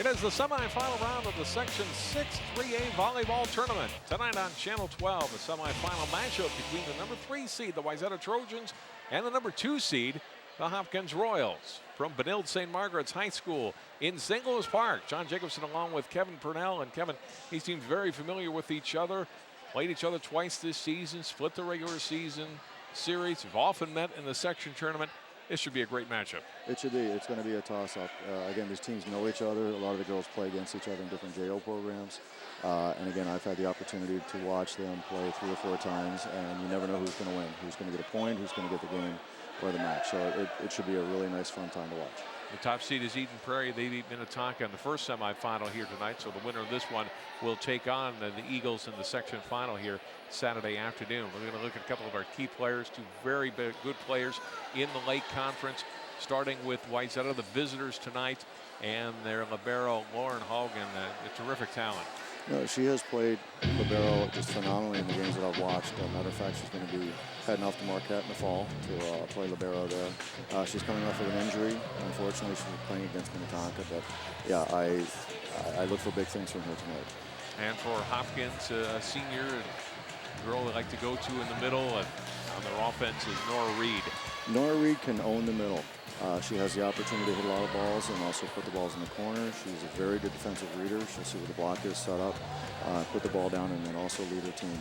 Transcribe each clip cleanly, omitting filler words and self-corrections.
It is the semifinal round of the Section 6 3A volleyball tournament. Tonight on Channel 12, the semifinal matchup between the number 3 seed, the Wayzata Trojans, and the number 2 seed, the Hopkins Royals. From Benilde St. Margaret's High School in St. Louis Park, John Jacobson along with Kevin Purnell. And Kevin, these teams very familiar with each other, played each other twice this season, split the regular season series, have often met in the section tournament. This should be a great matchup. It should be. It's going to be a toss-up. Again, these teams know each other. A lot of the girls play against each other in different JO programs. And again, I've had the opportunity to watch them play 3 or 4 times, and you never know who's going to win, who's going to get a point, who's going to get the game or the match. So it should be a really nice, fun time to watch. The top seed is Eden Prairie. They beat Minnetonka in the first semifinal here tonight. So the winner of this one will take on the Eagles in the section final here Saturday afternoon. We're going to look at a couple of our key players, 2 very good players in the Lake Conference, starting with Wayzata, the visitors tonight, and their libero, Lauren Hogan, a terrific talent. No, she has played libero just phenomenally in the games that I've watched. Matter of fact, she's going to be heading off to Marquette in the fall to play libero there. She's coming off of an injury. Unfortunately, she's playing against Minnetonka, but yeah, I look for big things from her tonight. And for Hopkins, a senior, a girl they like to go to in the middle, and on their offense is Nora Reed. Nora Reed can own the middle. She has the opportunity to hit a lot of balls and also put the balls in the corner. She's a very good defensive reader. She'll see where the block is set up, put the ball down, and then also lead her team.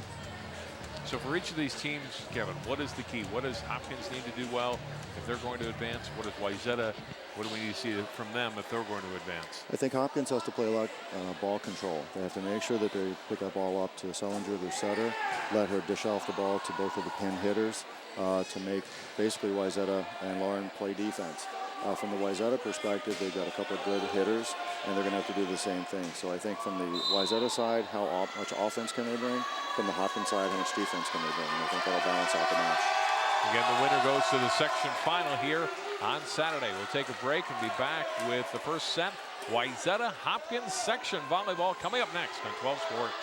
So for each of these teams, Kevin, what is the key? What does Hopkins need to do well if they're going to advance? What does Wayzata, what do we need to see from them if they're going to advance? I think Hopkins has to play a lot ball control. They have to make sure that they pick that ball up to Sellinger, their setter, let her dish off the ball to both of the pin hitters to make basically Wayzata and Lauren play defense. From the Wayzata perspective, they've got a couple of good hitters, and they're going to have to do the same thing. So I think from the Wayzata side, how much offense can they bring? From the Hopkins side, how much defense can they bring? And I think that'll balance out the match. Again, the winner goes to the section final here on Saturday. We'll take a break and be back with the first set. Wayzata Hopkins section volleyball coming up next on 12 Sports.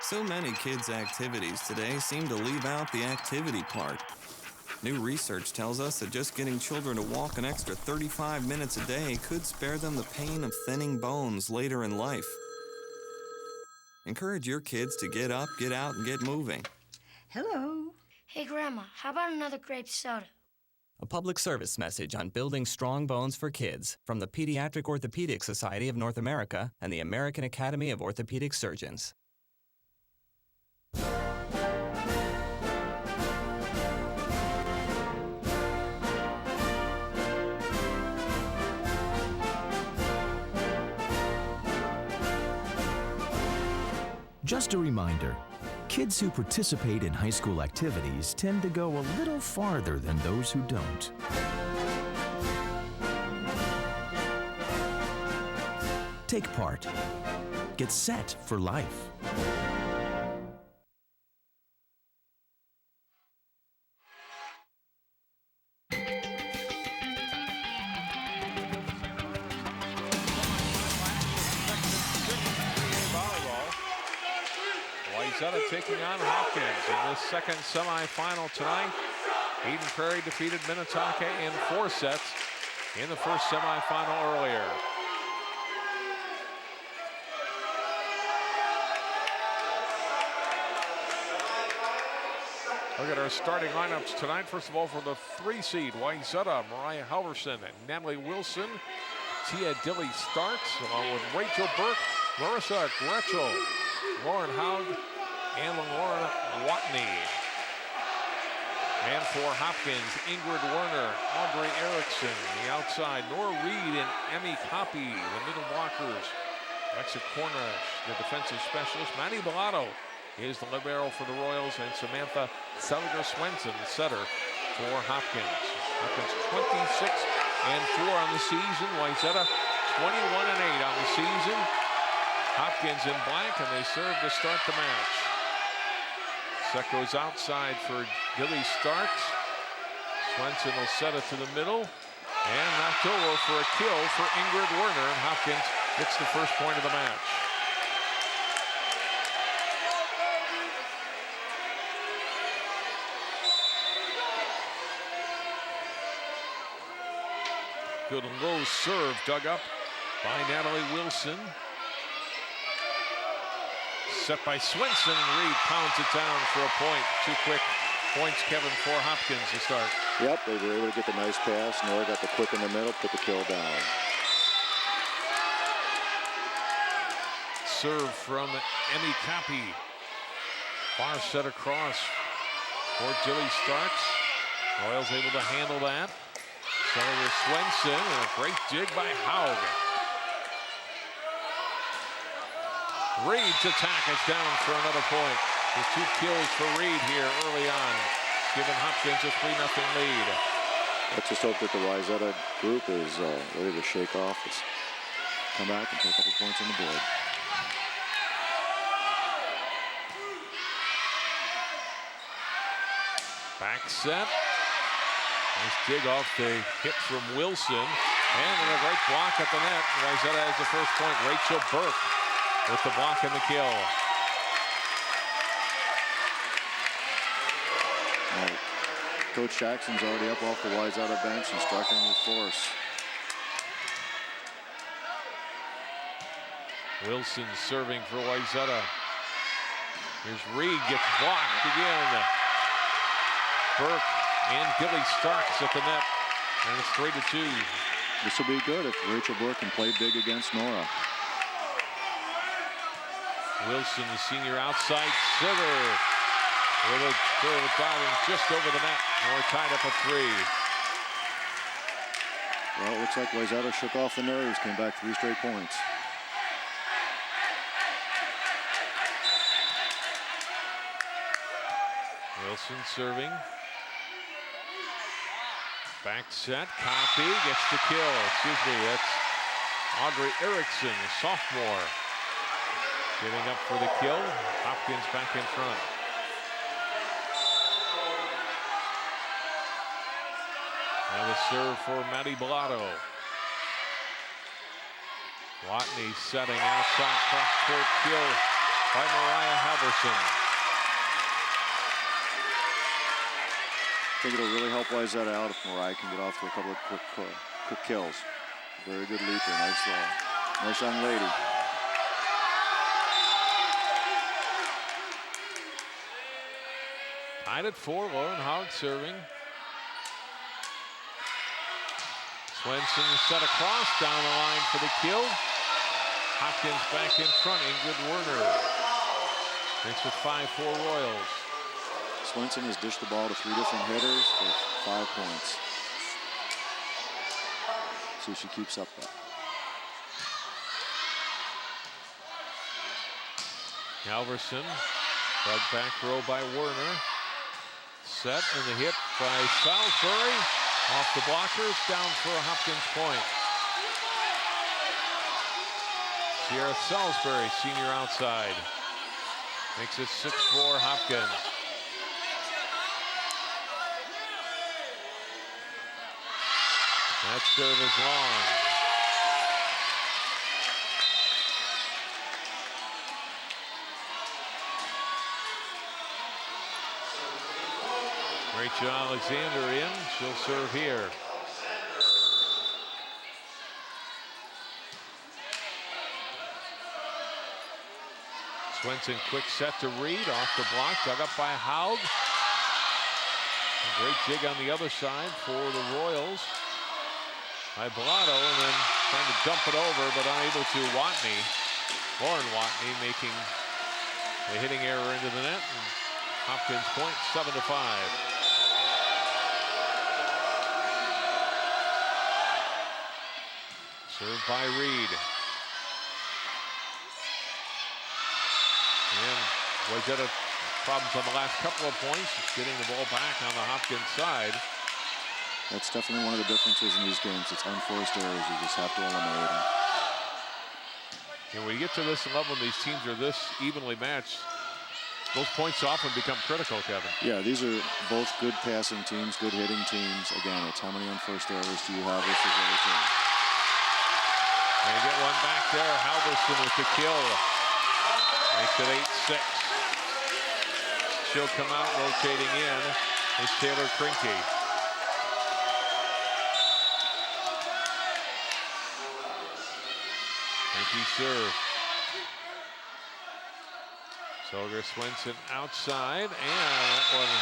So many kids' activities today seem to leave out the activity part. New research tells us that just getting children to walk an extra 35 minutes a day could spare them the pain of thinning bones later in life. Encourage your kids to get up, get out, and get moving. Hello. Hey, Grandma, how about another grape soda? A public service message on building strong bones for kids from the Pediatric Orthopedic Society of North America and the American Academy of Orthopedic Surgeons. Just a reminder, kids who participate in high school activities tend to go a little farther than those who don't. Take part. Get set for life. Wayzata taking on Hopkins in this second semifinal tonight. Eden Prairie defeated Minnetonka in 4 sets in the first semifinal earlier. Look at our starting lineups tonight. First of all, for the 3 seed, Wayzata, Mariah Halverson, Natalie Wilson, Tia Dilly Starks, along with Rachel Burke, Larissa Gretchel, Lauren Haug, and Lauren Watney. And for Hopkins, Ingrid Werner, Audrey Erickson, the outside, Nora Reed and Emmy Coppy, the middle blockers. Alexa Cornish, the defensive specialist. Maddie Bellato is the libero for the Royals, and Samantha Selliger Swenson, the setter for Hopkins. Hopkins 26-4 on the season. Wayzata 21-8 on the season. Hopkins in black, and they serve to start the match. Set goes outside for Dilly Starks. Swenson will set it to the middle. And knocked over for a kill for Ingrid Werner, and Hopkins gets the first point of the match. Good low serve dug up by Natalie Wilson. Set by Swenson. Reed pounds it down for a point. 2 quick points, Kevin, for Hopkins to start. Yep, they were able to get the nice pass. Nora got the quick in the middle, put the kill down. Serve from Emmy Copy. Far set across for Dilly Starks. Royals able to handle that. So with Swenson, and a great dig by Haug. Reed's attack is down for another point. With 2 kills for Reed here early on, giving Hopkins a 3-0 lead. Let's just hope that the Wayzata group is ready to shake off this. Come back and put a couple points on the board. Back set. Nice dig off the hit from Wilson. And a great block at the net. Wayzata has the first point. Rachel Burke with the block and the kill. Coach Jackson's already up off the Wayzata bench, instructing with force. Wilson serving for Wayzata. Here's Reed, gets blocked again. Burke and Billy Starks at the net, and it's 3-2. This will be good if Rachel Burke can play big against Nora. Wilson, the senior outside sitter, with a diving just over the net. Nora tied up a 3. Well, it looks like Wayzata shook off the nerves, came back 3 straight points. Wilson serving. Back set, Copy gets the kill. Excuse me, that's Audrey Erickson, a sophomore, getting up for the kill. Hopkins back in front. Now the serve for Maddie Bellato. Watney setting outside cross-court kill by Mariah Halverson. I think it'll really help Wayzata out if Mariah can get off to a couple of quick kills. Very good leaper, nice young lady. Tied at 4, Lauren Haug serving. Swenson set across down the line for the kill. Hopkins back in front, Ingrid Werner. Makes it 5-4 Royals. Swenson has dished the ball to 3 different hitters for 5 points. See if she keeps up that. Halverson, dug back row by Werner. Set and the hit by Salisbury. Off the blockers, down for a Hopkins point. Sierra Salisbury, senior outside. Makes it 6-4 Hopkins. That serve is long. Rachel Alexander in. She'll serve here. Swenson quick set to Reed. Off the block. Dug up by Haug. A great dig on the other side for the Royals by Bellato, and then trying to dump it over, but unable to. Watney, Lauren Watney, making the hitting error into the net, and Hopkins point, 7-5. Served by Reed. And Wayzata problems on the last couple of points, getting the ball back on the Hopkins side. That's definitely one of the differences in these games. It's unforced errors. You just have to eliminate them. And when you get to this level, these teams are this evenly matched, those points often become critical, Kevin. Yeah, these are both good passing teams, good hitting teams. Again, it's how many unforced errors do you have versus the other team. And you get one back there. Halverson with the kill. Makes it 8-6. She'll come out rotating in is Taylor Krinke. Frankie serve. Solger Swenson outside, and that one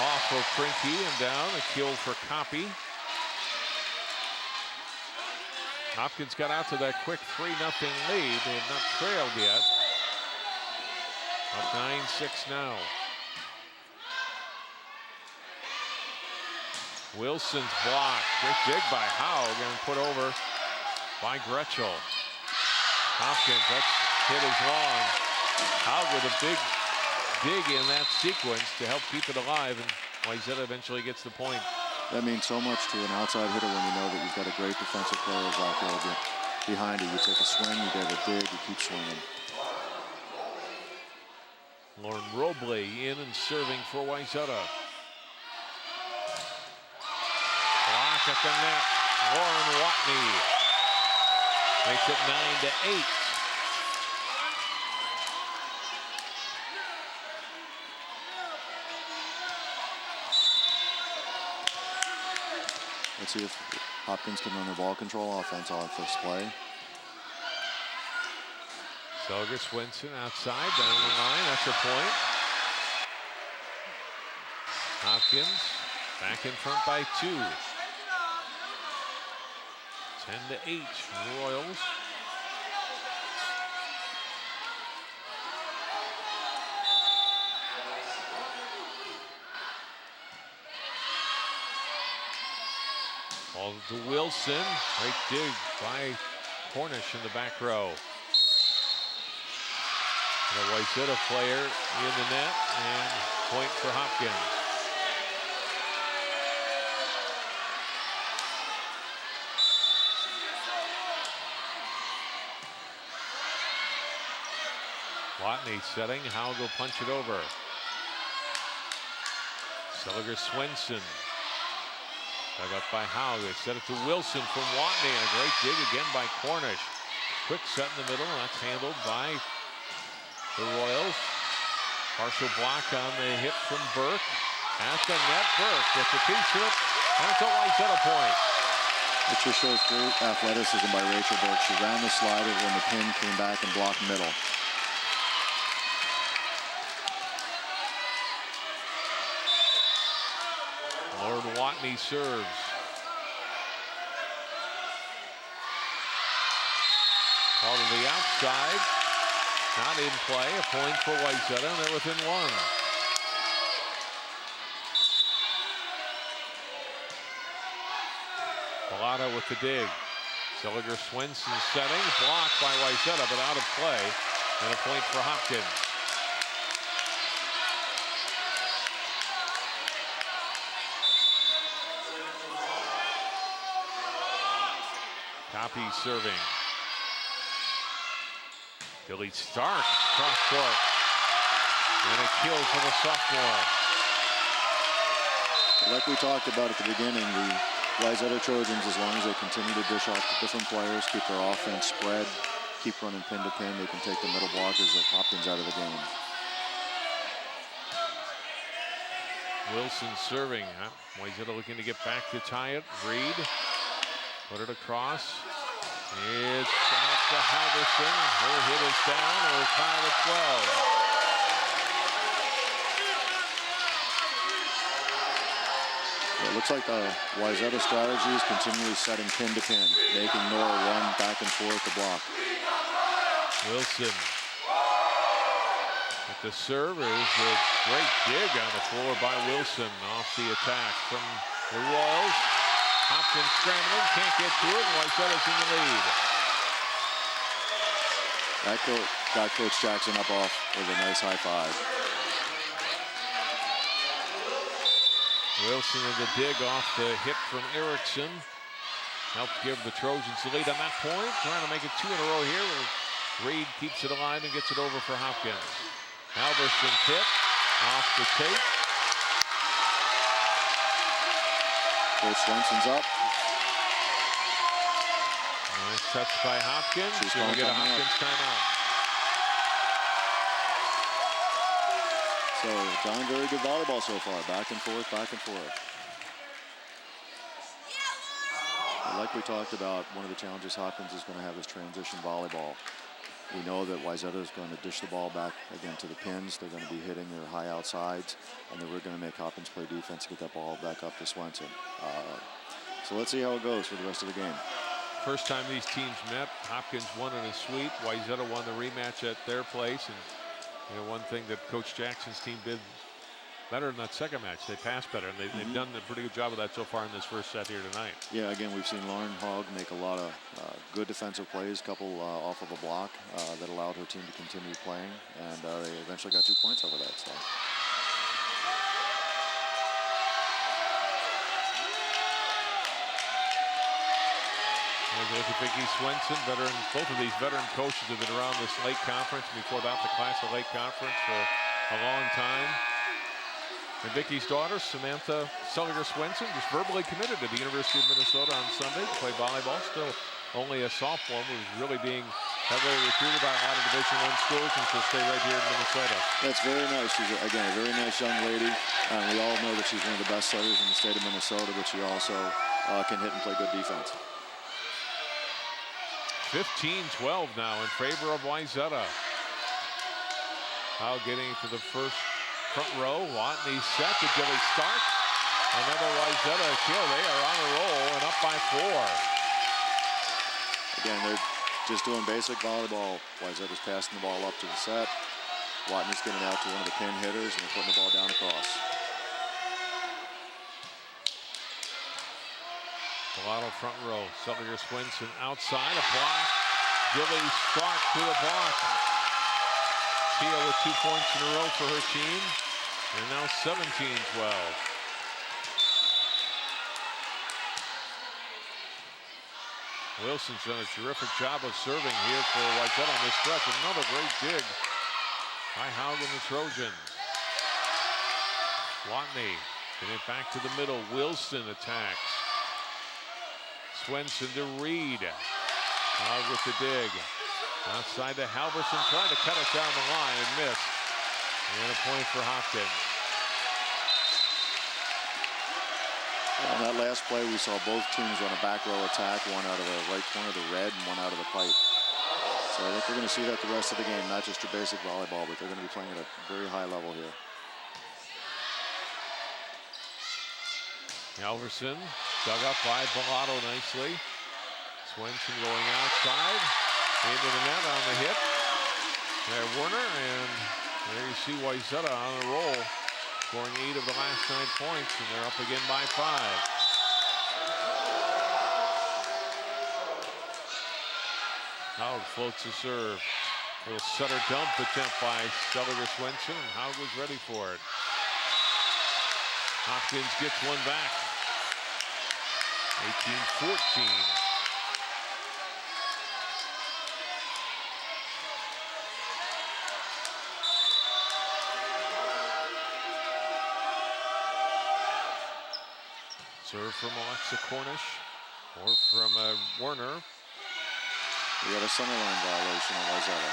off of Frankie and down. A kill for Copy. Hopkins got out to that quick 3-0 lead. They have not trailed yet. Up 9-6 now. Wilson's block. Great dig by Howe. Getting put over by Gretschel. Hopkins, that's hit is long. Howe with a big dig in that sequence to help keep it alive, and Wayzata eventually gets the point. That means so much to an outside hitter when you know that you've got a great defensive player out there behind you. You take a swing, you get a dig, you keep swinging. Lauren Roble in and serving for Wayzata. Block at the net. Lauren Watney makes it 9-8. Let's see if Hopkins can run their ball control offense on first play. Solger Swenson outside, down the line. That's a point. Hopkins back in front by 2. 10-8 Royals. Ball to Wilson. Great dig by Cornish in the back row. The Wayzata player in the net, and point for Hopkins. Watney setting. Howe will punch it over. Solger Swenson. Dug up by Howe. They set it to Wilson from Watney, and a great dig again by Cornish. Quick set in the middle, and that's handled by the Royals. Partial block on the hit from Burke. At the net, Burke gets a piece of it, and it's a Wayzata point. It just shows great athleticism by Rachel Burke. She ran the slider when the pin came back and blocked middle. Lauren Watney serves. Ball to the outside. Not in play. A point for Wayzata, and they're within 1. Bellata with the dig. Solger Swenson setting. Blocked by Wayzata, but out of play. And a point for Hopkins. Copy serving. Billy Stark cross court. And a kill for the sophomore. Like we talked about at the beginning, the Wayzata Trojans, as long as they continue to dish off to different players, keep their offense spread, keep running pin to pin, they can take the middle blockers of Hopkins out of the game. Wilson serving. Wayzata looking to get back to tie it. Reed put it across. It's out to Halverson. Her hit is down. We're tied at 12. It looks like the Wayzata strategy is continually setting pin to pin, making Nora run back and forth the block. Wilson with the serve. Is a great dig on the floor by Wilson off the attack from the Royals. Hopkins scrambling, can't get to it. Wayzata's in the lead. That got Coach Jackson up off with a nice high five. Wilson with the dig off the hit from Erickson. Helped give the Trojans the lead on that point. Trying to make it 2 in a row here. Reed keeps it alive and gets it over for Hopkins. Halverson's hit off the tape. Coach Swenson's up. Nice touch by Hopkins. She's going to get a Hopkins timeout. So, John, very good volleyball so far. Back and forth, back and forth. like we talked about, one of the challenges Hopkins is going to have is transition volleyball. We know that Wayzata is going to dish the ball back again to the pins. They're going to be hitting their high outsides, and then we're going to make Hopkins play defense to get that ball back up to Swenson. So let's see how it goes for the rest of the game. First time these teams met, Hopkins won in a sweep. Wayzata won the rematch at their place. And you know, one thing that Coach Jackson's team did better in that second match, they passed better, and they've done a pretty good job of that so far in this first set here tonight. Yeah, again, we've seen Lauren Hogg make a lot of good defensive plays, a couple off of a block that allowed her team to continue playing, and they eventually got 2 points over that. So. Look at Vicki Swenson, veteran. Both of these veteran coaches have been around this Lake Conference, before that the Class of Lake Conference, for a long time. And Vicki's daughter, Samantha Sulliger Swenson, just verbally committed to the University of Minnesota on Sunday to play volleyball. Still only a sophomore, who's really being heavily recruited by a lot of Division I schools, and she'll stay right here in Minnesota. That's very nice. She's, again, a very nice young lady. We all know that she's one of the best setters in the state of Minnesota, but she also can hit and play good defense. 15-12 now in favor of Wayzata. Now getting to the first front row. Watney set to Billy Stark. Another Wayzata kill. They are on a roll and up by 4. Again, they're just doing basic volleyball. Wayzata's passing the ball up to the set. Watney's getting out to one of the pin hitters, and they're putting the ball down across. Bellato front row. Sulliger Swenson outside. A block. Billy Stark to the block. Tia with 2 points in a row for her team. And now 17-12. Wilson's done a terrific job of serving here for Wayzata on this stretch. Another great dig by Howard and the Trojans. Watney getting it back to the middle. Wilson attacks. Swenson to Reed. Howard with the dig. Outside to Halverson, trying to cut it down the line and missed. And a point for Hopkins. On that last play, we saw both teams run a back row attack, one out of the right corner of the red and one out of the pipe. So I think we're going to see that the rest of the game, not just your basic volleyball, but they're going to be playing at a very high level here. Halverson dug up by Bellato nicely. Swenson going outside. Into the net on the hit. There, Werner, and there you see Wayzata on a roll, scoring 8 of the last 9 points, and they're up again by 5. Howard floats the serve. A little setter dump attempt by Sulliger Swenson, and Howard was ready for it. Hopkins gets one back. 18-14. Serve from Alexa Cornish, or from Werner. We got a center line violation on Wayzata.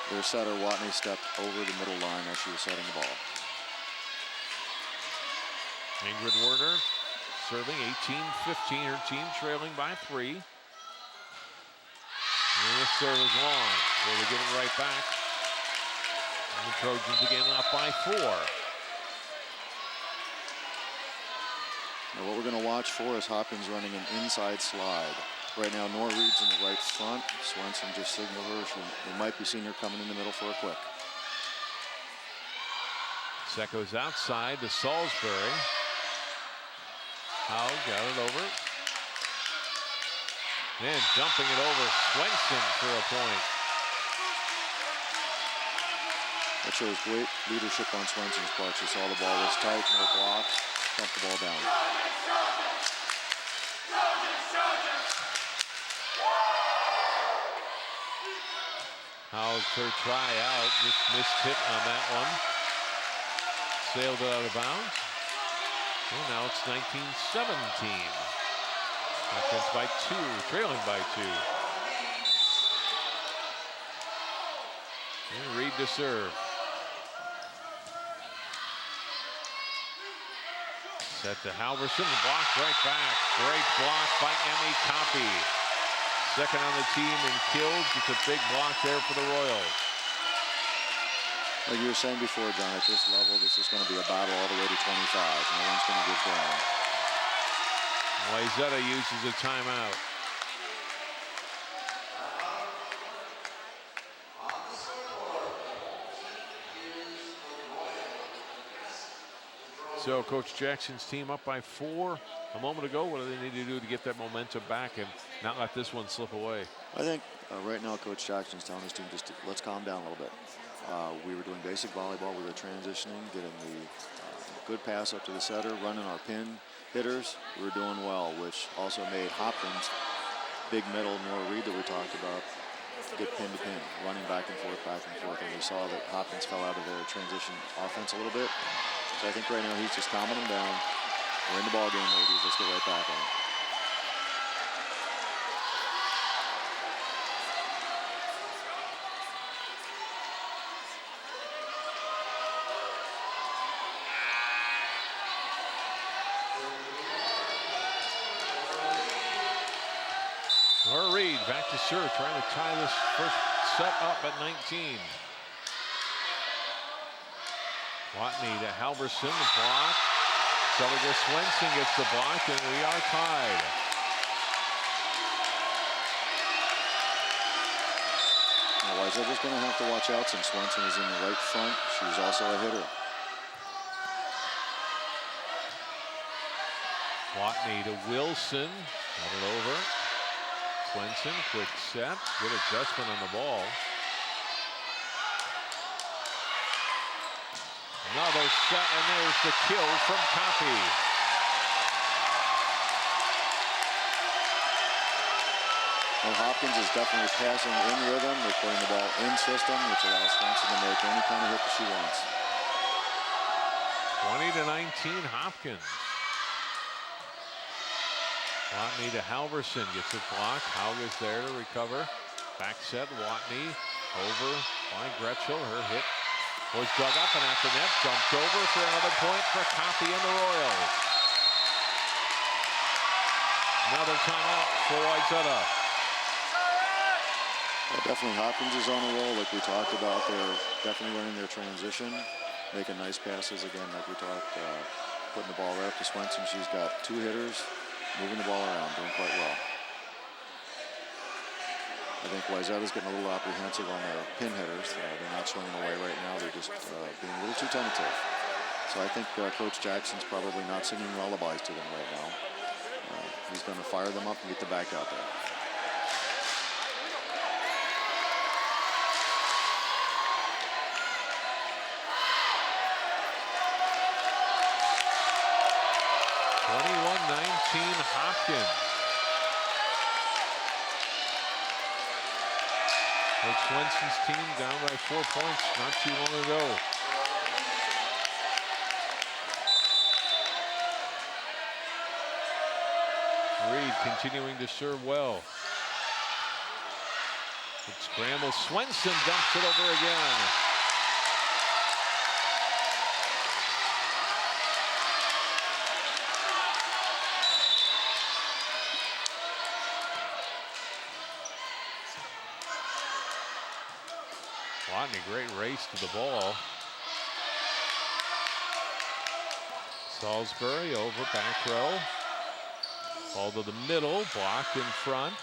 Their setter, Watney, stepped over the middle line as she was setting the ball. Ingrid Werner serving 18-15. Her team trailing by 3. And this serve is long. They will give it right back. And the Trojans again up by 4. Now what we're going to watch for is Hopkins running an inside slide. Right now, Nora Reed's in the right front. Swenson just signaled her. We might be seeing her coming in the middle for a quick. Set goes outside to Salisbury. Howe got it over. Then dumping it over Swenson for a point. That shows great leadership on Swenson's part. She saw the ball was tight, no blocks, dumped the ball down. How's her try out, just missed hit on that one. Sailed out of bounds. And now it's 19-17. Hopkins by 2, trailing by 2. And Reed to serve. Set to Halverson, blocked right back. Great block by Emmy Copy. Second on the team in kills. It's a big block there for the Royals. Like you were saying before, John, at this level, this is going to be a battle all the way to 25. No one's going to give ground. Wayzata uses a timeout. So Coach Jackson's team up by 4 a moment ago. What do they need to do to get that momentum back and not let this one slip away? I think right now Coach Jackson's telling his team just to, let's calm down a little bit. We were doing basic volleyball. We were transitioning, getting the good pass up to the setter, running our pin hitters. We were doing well, which also made Hopkins, big middle, Nora Reed that we talked about, get pin to pin, running back and forth, and we saw that Hopkins fell out of their transition offense a little bit. So I think right now he's just calming them down. We're in the ball game, ladies. Let's get right back on it. Nora Reed back to serve, trying to tie this first set up at 19. Watney to Halverson, the block. Celica Swenson gets the block, and we are tied. Now, Wayzata's going to have to watch out since Swenson is in the right front. She's also a hitter. Watney to Wilson, got it over. Swenson, quick set, good adjustment on the ball. Another set, and there's the kill from Copy. Well, Hopkins is definitely passing in rhythm. They're putting the ball in system, which allows Swenson to make any kind of hit that she wants. 20-19 Hopkins. Watney to Halverson, gets it blocked. Hauga's there to recover. Back set, Watney over by Gretschel. Her hit was dug up and at the net, dumped over for another point for Copy and the Royals. Another timeout for Wayzata. Well, definitely Hopkins is on a roll like we talked about. They're definitely learning their transition, making nice passes again like we talked, putting the ball right up to Swenson. She's got 2 hitters, moving the ball around, doing quite well. I think Wayzata's getting a little apprehensive on their pin hitters. They're not swinging away right now. They're just being a little too tentative. So I think Coach Jackson's probably not singing lullabies to them right now. He's going to fire them up and get the back out there. Hopkins. Coach Swenson's team down by 4 points not too long ago. Reed continuing to serve well. Good scramble. Swenson dumps it over again. Watney, great race to the ball. Salisbury over back row. Ball to the middle, blocked in front.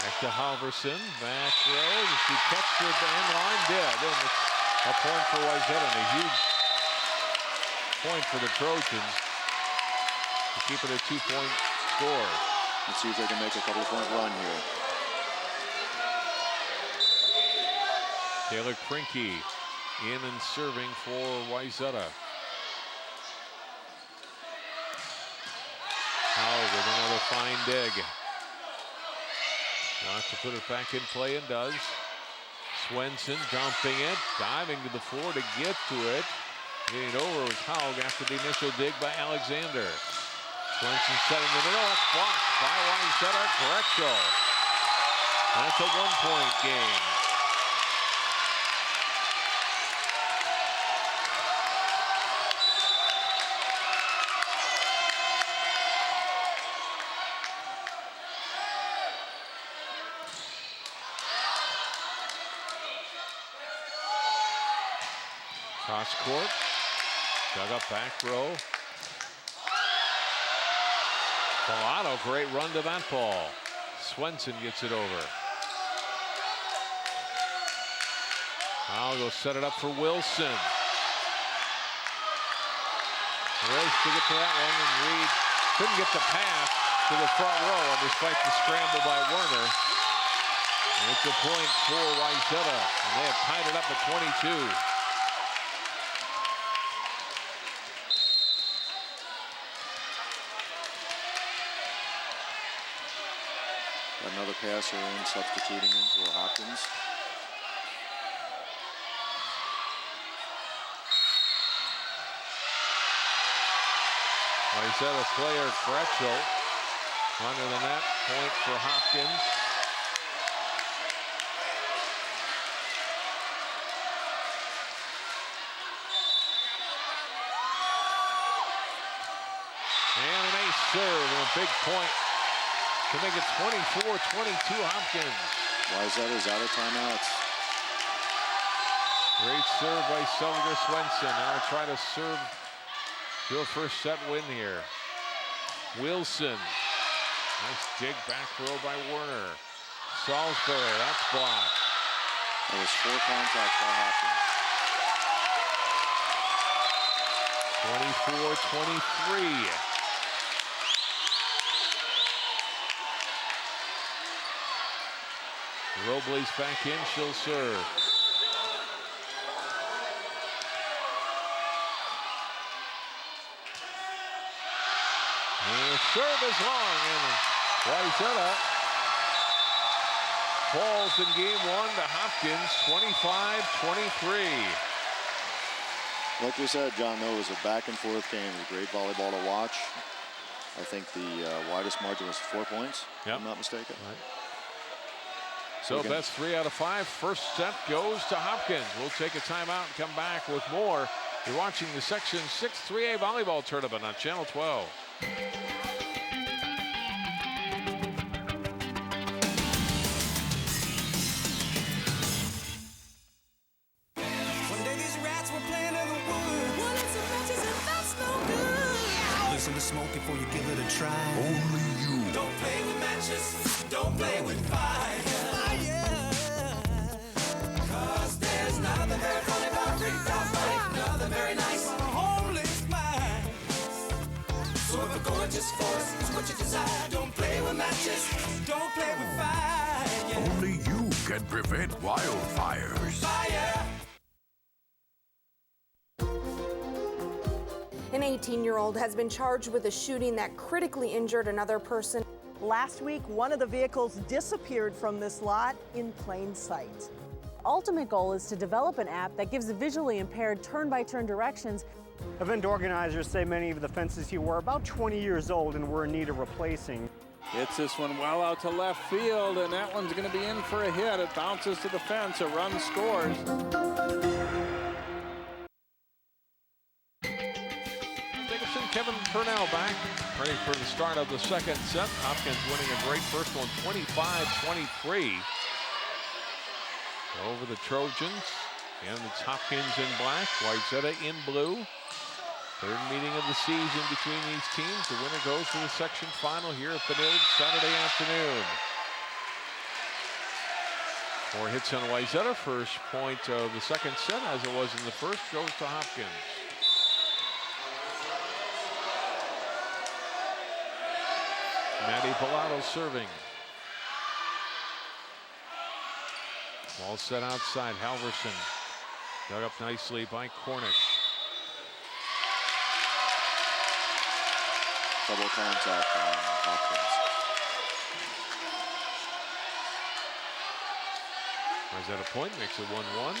Back to Halverson, back row. She touched the end line, did. And it's a point for Wayzata, and a huge point for the Trojans to keep it a 2-point score. Let's see if they can make a couple-point run here. Taylor Krinke in and serving for Wayzata. Howe with another fine dig. Wants to put it back in play and does. Swenson dumping it, diving to the floor to get to it. Getting over was Howe after the initial dig by Alexander. Swenson set in the middle, that's blocked by Wayzata. Gretschel. That's a 1-point game. Cross court. Dug up back row. Bellato, great run to that ball. Swenson gets it over. I'll go set it up for Wilson. Race to get to that one, and Reed couldn't get the pass to the front row, and despite the scramble by Werner. It's a point for Wayzata, and they have tied it up at 22. Another passer in, substituting in for Hopkins. Wayzata player Gretschel under the net, point for Hopkins. And an ace serve and a big point to make it 24-22 Hopkins. Wayzata's out of timeouts. Great serve by Selger Swenson. Now try to serve to a first set win here. Wilson. Nice dig back row by Werner. Salisbury, that's blocked. That was 4 contacts by Hopkins. 24-23. Robles back in, she'll serve. And serve is long, and Wayzata falls in game 1 to Hopkins, 25-23. Like we said, John, though, it was a back-and-forth game. It was great volleyball to watch. I think the widest margin was 4 points, if I'm not mistaken. Right. So best 3 out of 5. First set goes to Hopkins. We'll take a timeout and come back with more. You're watching the Section 6 3A volleyball tournament on Channel 12. One day these rats were playing in the woods. Wanted some matches and that's no good. Listen to smoke before you give it a try. Only you. Don't play with matches. Don't play with fire. Cause there's nothing very funny about freak-out life. Nothing very nice on a homeless mind. So if a gorgeous force is what you desire, don't play with matches. Don't play with fire. Only you can prevent wildfires. Fire. An 18-year-old has been charged with a shooting that critically injured another person. Last week, one of the vehicles disappeared from this lot in plain sight. Ultimate goal is to develop an app that gives the visually impaired turn-by-turn directions. Event organizers say many of the fences here were about 20 years old and were in need of replacing. Hits this one well out to left field, and that one's going to be in for a hit. It bounces to the fence. A run scores. Kevin Purnell back, ready for the start of the second set. Hopkins winning a great first one, 25-23 over the Trojans. And it's Hopkins in black, Wayzata in blue. Third meeting of the season between these teams. The winner goes to the section final here at Benilde Saturday afternoon. 4 hits on Wayzata. First point of the second set, as it was in the first, goes to Hopkins. Maddie Bellato serving. Ball set outside. Halverson dug up nicely by Cornish. Double contact on Hopkins. Wayzata a point, makes it 1-1.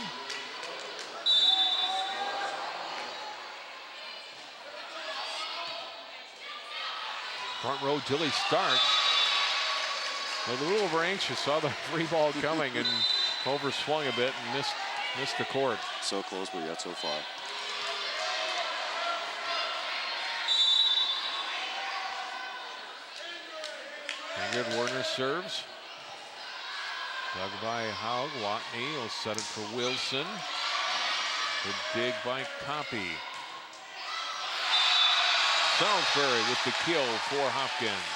Front row, Dilly starts. A little over anxious, saw the free ball coming and overswung a bit and missed the court. So close, but yet so far. Ingrid Werner serves. Dug by Haug. Watney will set it for Wilson. Good dig by Copy. Salisbury with the kill for Hopkins.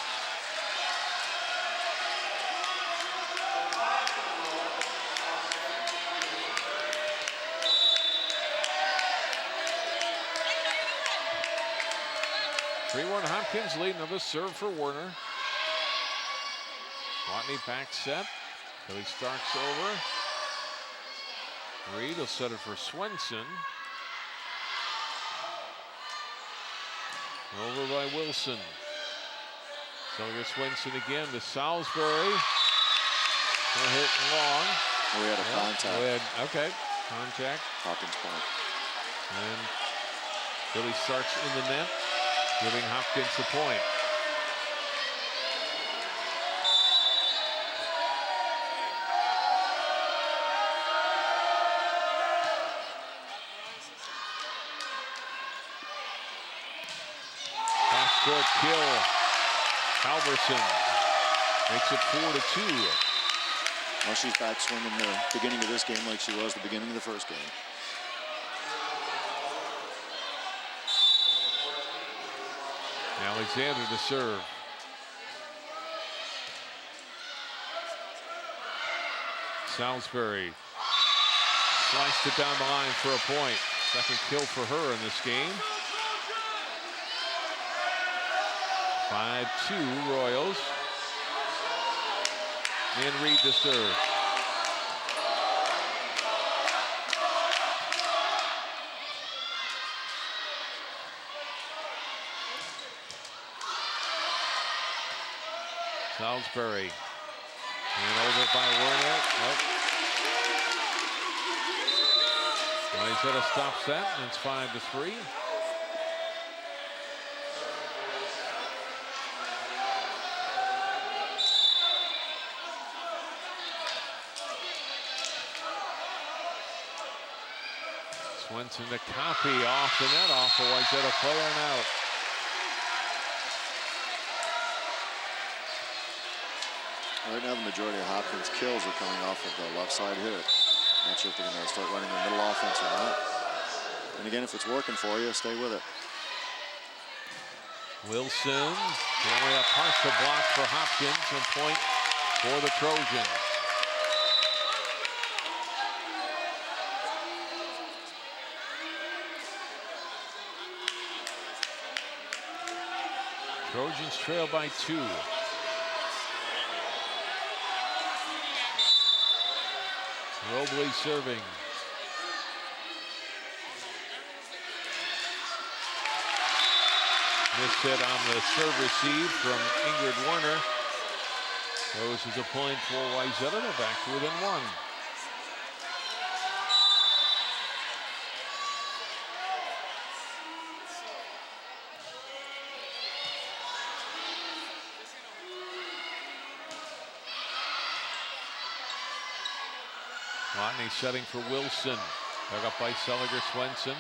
Hopkins leading of a serve for Werner. Watney back set. Billy Starks over. Reed will set it for Swenson. Over by Wilson. Silver Swenson again to Salisbury. No hit long. We had a contact. Okay, contact. Hopkins point. And Billy Starks in the net, giving Hopkins the point. Cross-court kill. Halverson makes it 4-2. Well, she's back swinging the beginning of this game like she was the beginning of the first game. Alexander to serve. Salisbury sliced it down the line for a point. Second kill for her in this game. 5-2 Royals. And Reed to serve. Salisbury. And over by Werner. Wayzata stops that, and it's 5-3. Swenson to Copy off the net, off the Wayzata player and out. Right now, the majority of Hopkins' kills are coming off of the left side hit. Not sure if they're going to start running the middle offense or not. And again, if it's working for you, stay with it. Wilson, only a partial block for Hopkins, and point for the Trojans. Trojans trail by 2. Robley serving. Missed it on the serve receive from Ingrid Werner. Goes as a point for Wayzata. They're back to within 1. Watney setting for Wilson. Dug up by Seliger Swenson.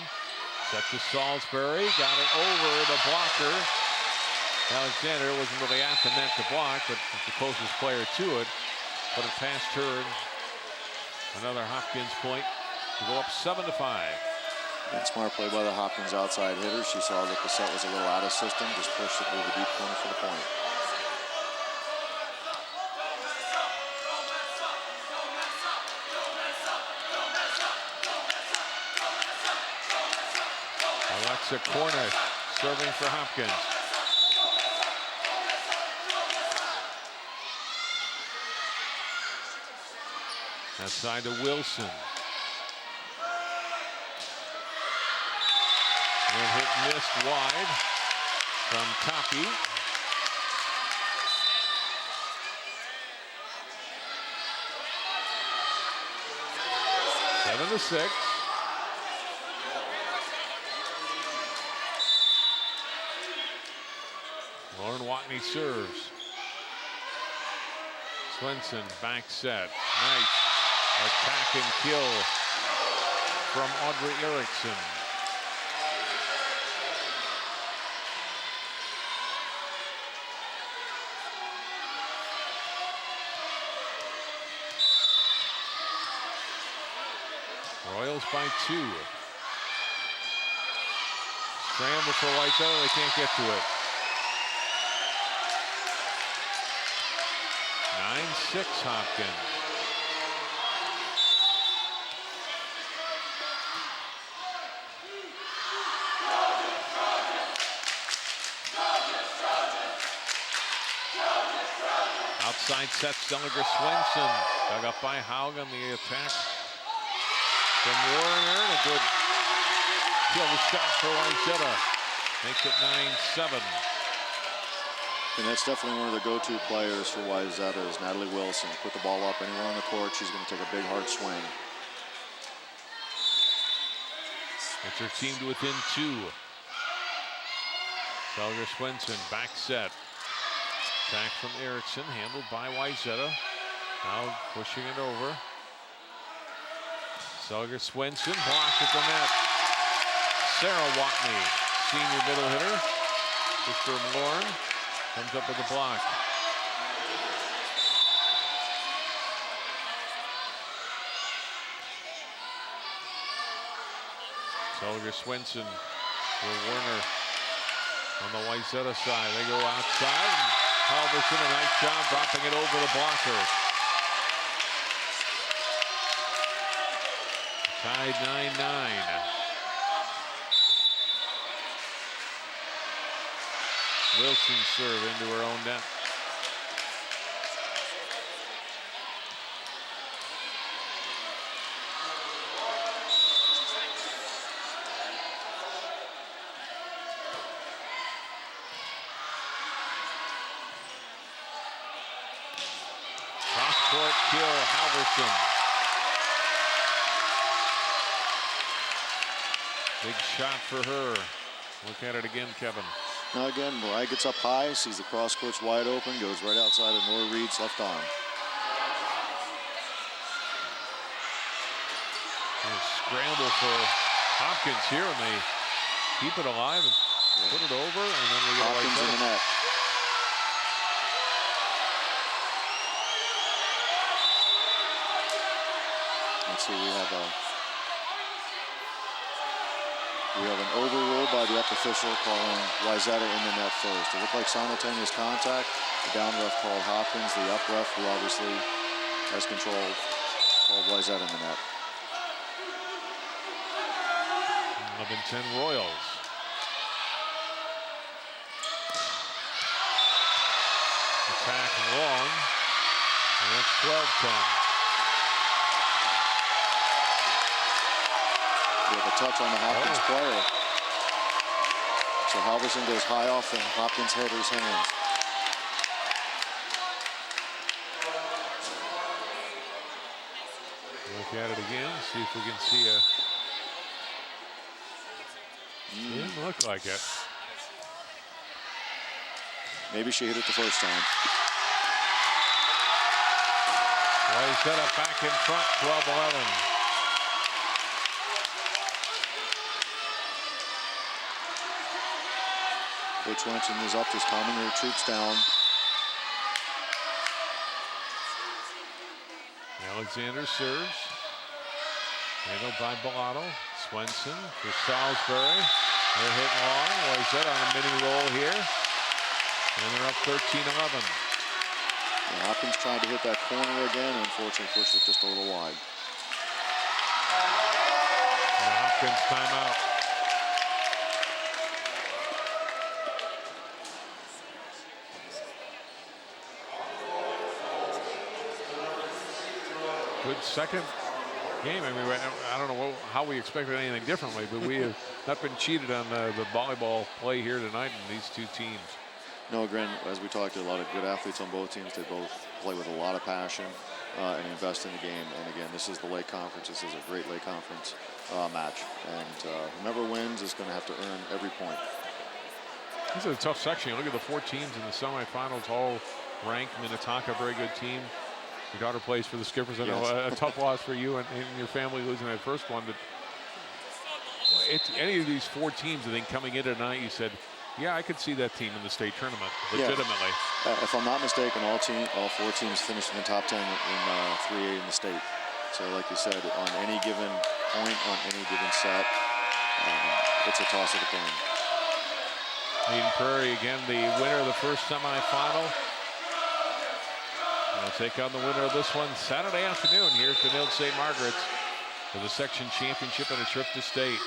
Set to Salisbury. Got it over the blocker. Alexander wasn't really at the net to block, but the closest player to it. Put it past her. Another Hopkins point to go up 7-5. And smart play by the Hopkins outside hitter. She saw that the set was a little out of system. Just pushed it to the deep corner for the point. Corner serving for Hopkins. Outside to Wilson. And hit missed wide from Copy. Seven to 6. Lauren Watney serves. Swenson back set. Nice attack and kill from Audrey Erickson. Royals by 2. Scramble for Wayzata. They can't get to it. 9-6 Hopkins. Outside set, Stellinger Swenson. Dug up by Haugen. The attack from Warner. A good kill shot for Wayzata. Makes it 9-7. And that's definitely one of the go-to players for Wayzata is Natalie Wilson. Put the ball up anywhere on the court. She's going to take a big, hard swing. It's her team to within 2. Stellinger Swenson, back set. Attack from Erickson, handled by Wayzata. Now pushing it over. Stellinger Swenson blocked at the net. Sarah Watney, senior middle hitter. Sister of Lauren, comes up with the block. Stellinger Swenson for Werner on the Wayzata side. They go outside. Halverson, a nice job dropping it over the blocker. Tied 9-9. Wilson serve into her own net. Cross-court kill, Halverson. Big shot for her. Look at it again, Kevin. Now again, Mariah gets up high, sees the cross court's wide open, goes right outside of Nora Reed's left arm. Scramble for Hopkins here, and they keep it alive and put it over, and then we get Hopkins in the net. Let's see, we have an overrule by the up official calling Wayzata in the net first. It looked like simultaneous contact. The down ref called Hopkins. The up ref, who obviously has control, called Wayzata in the net. 11-10 Royals. Attack long. And that's 12-10. We have a touch on the Hopkins player. So Halverson goes high off the Hopkins hitter's hands. Look at it again, see if we can see a... Didn't look like it. Maybe she hit it the first time. Wayzata back in front, 12-11. Coach Swenson is up, just calming her troops down. Alexander serves. Handled by Bellato. Swenson for Salisbury. They're hitting long. Wayzata on a mini roll here. And they're up 13-11. Hopkins tried to hit that corner again. Unfortunately, pushed it just a little wide. And Hopkins timeout. Good second game. I mean, I don't know how we expected anything differently, but we have not been cheated on the volleyball play here tonight in these two teams. No, again, as we talked to a lot of good athletes on both teams, they both play with a lot of passion and invest in the game. And again, this is the Lake Conference. This is a great Lake Conference match. And whomever wins is going to have to earn every point. This is a tough section. Look at the 4 teams in the semifinals, all ranked. Minnetonka, very good team. Your daughter plays for the Skippers. I know a tough loss for you and your family losing that first one. But any of these 4 teams, I think, coming in tonight, you said, yeah, I could see that team in the state tournament, legitimately. Yeah. If I'm not mistaken, all 4 teams finished in the top 10 in 3A in the state. So like you said, on any given point, on any given set, it's a toss of the coin. Eden Prairie again, the winner of the first semifinal. They'll take on the winner of this one Saturday afternoon. Here's Benilde St. Margaret's for the section championship and a trip to state.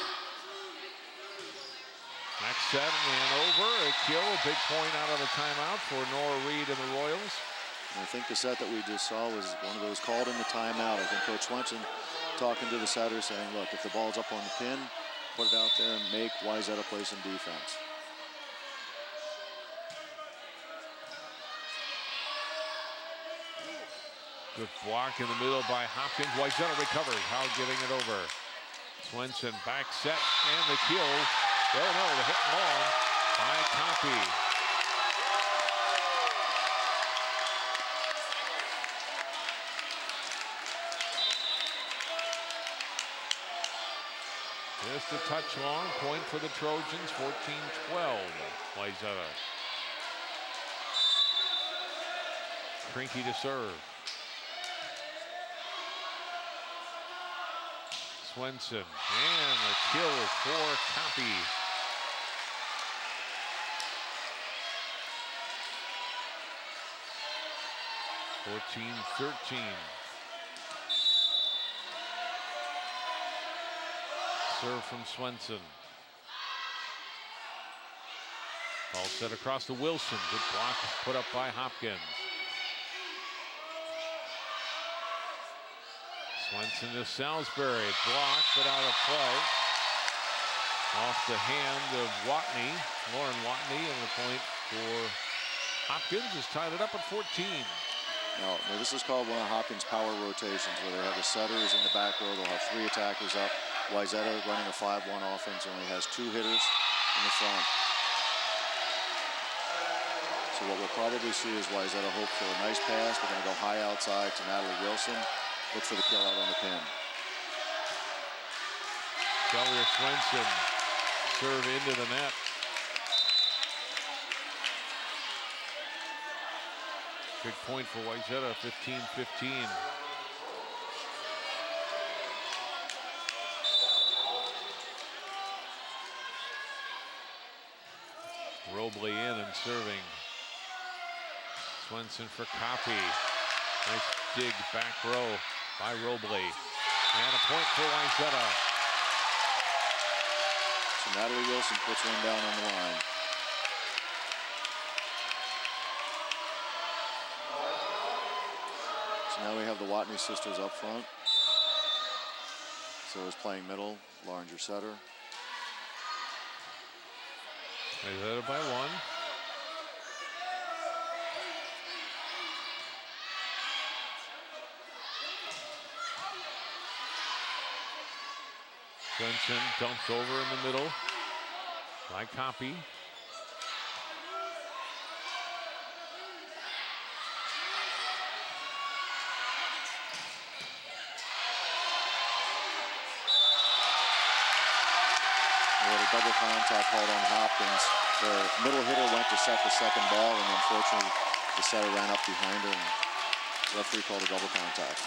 Next set and over, a kill, a big point out of the timeout for Nora Reed and the Royals. And I think the set that we just saw was one of those called in the timeout. I think Coach Swenson talking to the setter saying, look, if the ball's up on the pin, put it out there and make Wayzata play some defense. Good block in the middle by Hopkins. Wayzata recovers. How getting it over. Swenson back set and the kill. Oh no, the hit long by Copy. Just a touch long. Point for the Trojans. 14-12. Wayzata. Krinky to serve. Swenson and the kill for Copy. (14-13). Serve from Swenson. Ball set across to Wilson. Good block put up by Hopkins. Swenson to Salisbury, blocked but out of play. Off the hand of Watney, Lauren Watney, and the point for Hopkins has tied it up at 14. Now, this is called one of Hopkins' power rotations, where they have the setters in the back row. They'll have 3 attackers up. Wayzata running a 5-1 offense only has 2 hitters in the front. So what we'll probably see is Wayzata hope for a nice pass. They're going to go high outside to Natalie Wilson. Look for the kill out on the pin. Shelly Swenson serve into the net. Big point for Wayzata, 15-15. Robley in and serving. Swenson for Copy. Nice dig back row by Robley. And a point for Wayzata. So Natalie Wilson puts one down on the line. So now we have the Watney sisters up front. So is playing middle, Lauren, your setter. Wayzata by 1. Swenson dumped over in the middle by Copy. We had a double contact called on Hopkins. The middle hitter went to set the second ball, and unfortunately the setter ran up behind her, and the referee called a double contact.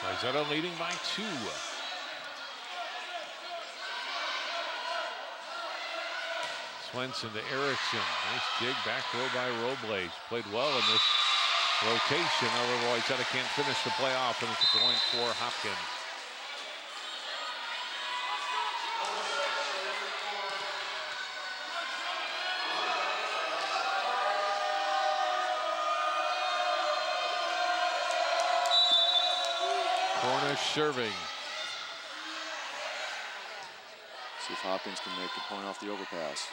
Wayzata leading by 2. Swenson to Erickson. Nice dig back row by Robles. Played well in this rotation. However, Wayzata can't finish the play off, and it's a point for Hopkins. Cornish serving. See if Hopkins can make a point off the overpass.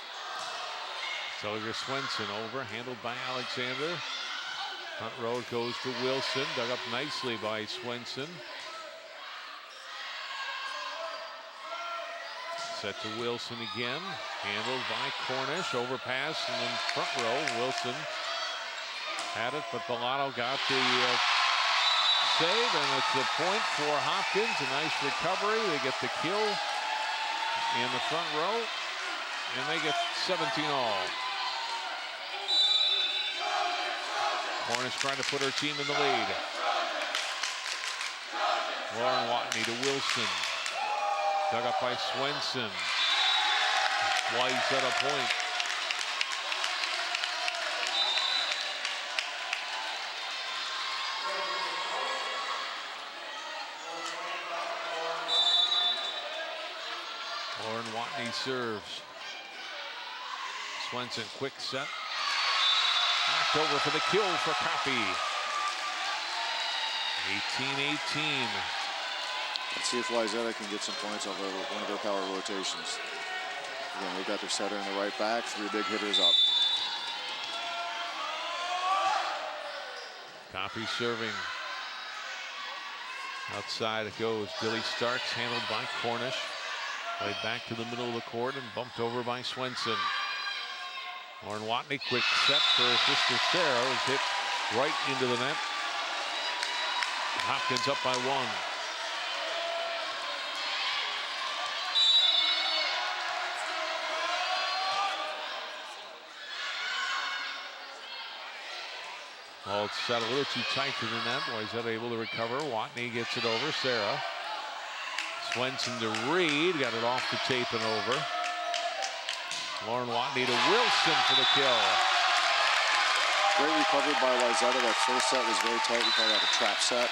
Selliger Swenson over, handled by Alexander. Front row goes to Wilson, dug up nicely by Swenson. Set to Wilson again, handled by Cornish, overpass, and then front row, Wilson had it, but Bellato got the save, and it's a point for Hopkins. A nice recovery. They get the kill in the front row, and they get 17 all. Cornish trying to put her team in the lead. Lauren Watney to Wilson. Dug up by Swenson. Wayzata point. Lauren Watney serves. Swenson, quick set. Knocked over for the kill for Copy. 18-18. Let's see if Wayzata can get some points off of one of their power rotations. Again, they've got their setter in the right back, 3 big hitters up. Copy serving. Outside it goes. Dilly Starks handled by Cornish. Played back to the middle of the court and bumped over by Swenson. Lauren Watney, quick set for her sister Sarah, was hit right into the net. Hopkins up by 1. Well, it's set a little too tight to the net. Wayzata able to recover. Watney gets it over. Sarah. Swenson to Reed. Got it off the tape and over. Lauren Watney to Wilson for the kill. Great recovery by Wayzata. That first set was very tight. We call that a trap set.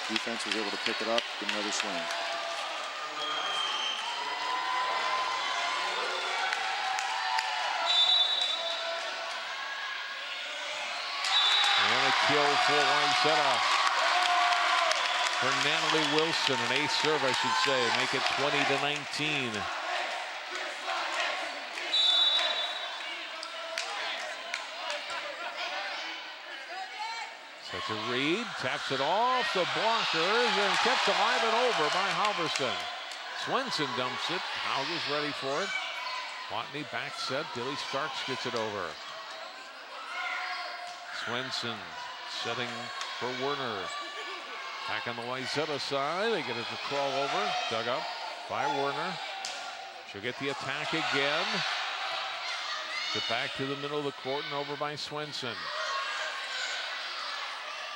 Defense was able to pick it up, get another swing. And a kill for Wayzata. For Natalie Wilson, an ace serve, I should say. Make it 20-19. Set to Reed, taps it off the blockers and kept alive and over by Halverson. Swenson dumps it. Hauger's ready for it. Watney back set. Dilly Starks gets it over. Swenson setting for Werner. Back on the Wayzata side. They get it to crawl over. Dug up by Werner. She'll get the attack again. Get back to the middle of the court and over by Swenson.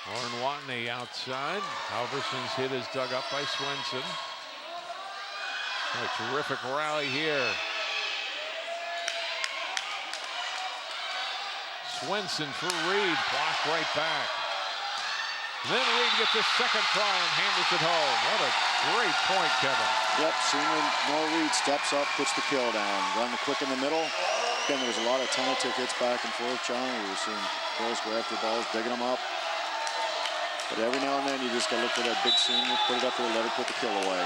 Lauren Watney outside. Halverson's hit is dug up by Swenson. A terrific rally here. Swenson for Reed, blocked right back. Then Reed gets his second try and hammers it home. What a great point, Kevin. Yep, senior Nora Reed steps up, puts the kill down. Run the quick in the middle. Again, there was a lot of tentative hits back and forth, John. We were seeing girls go after balls, digging them up. But every now and then, you just got to look for that big senior, put it up there, let it put the kill away.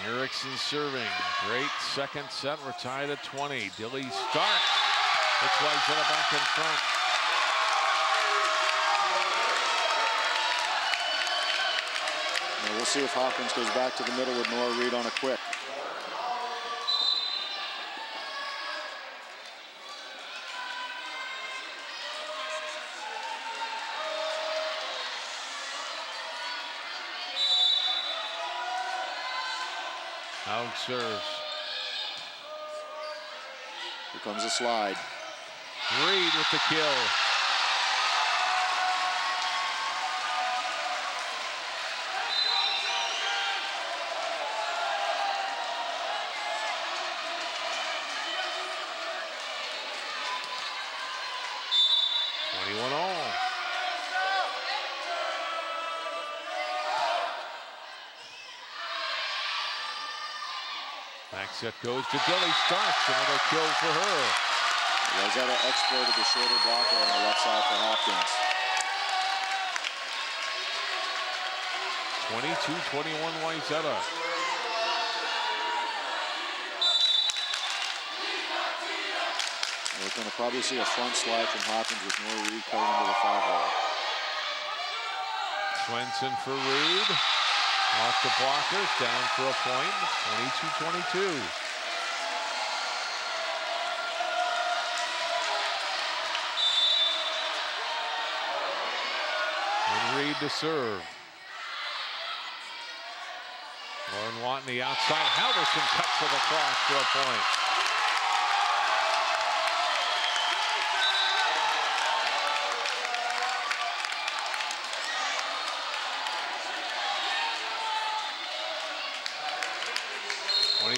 Erickson serving. Great second set. We're tied at 20. Dilly Starks. That's Wayzata back in front. And we'll see if Hopkins goes back to the middle with Nora Reed on a quick. Haug serves. Here comes a slide. Reed with the kill. Back set goes to Dilly Starks. Another kill for her. Wayzata exploited the shorter blocker on the left side for Hopkins. 22-21 Wayzata. We're going to probably see a front slide from Hopkins with Nora Reed cutting into the foul hole. Swenson for Reed. Off the blockers, down for a point. It's 22-22. And Reed to serve. Lauren Watney outside. Halverson cuts it across for a point.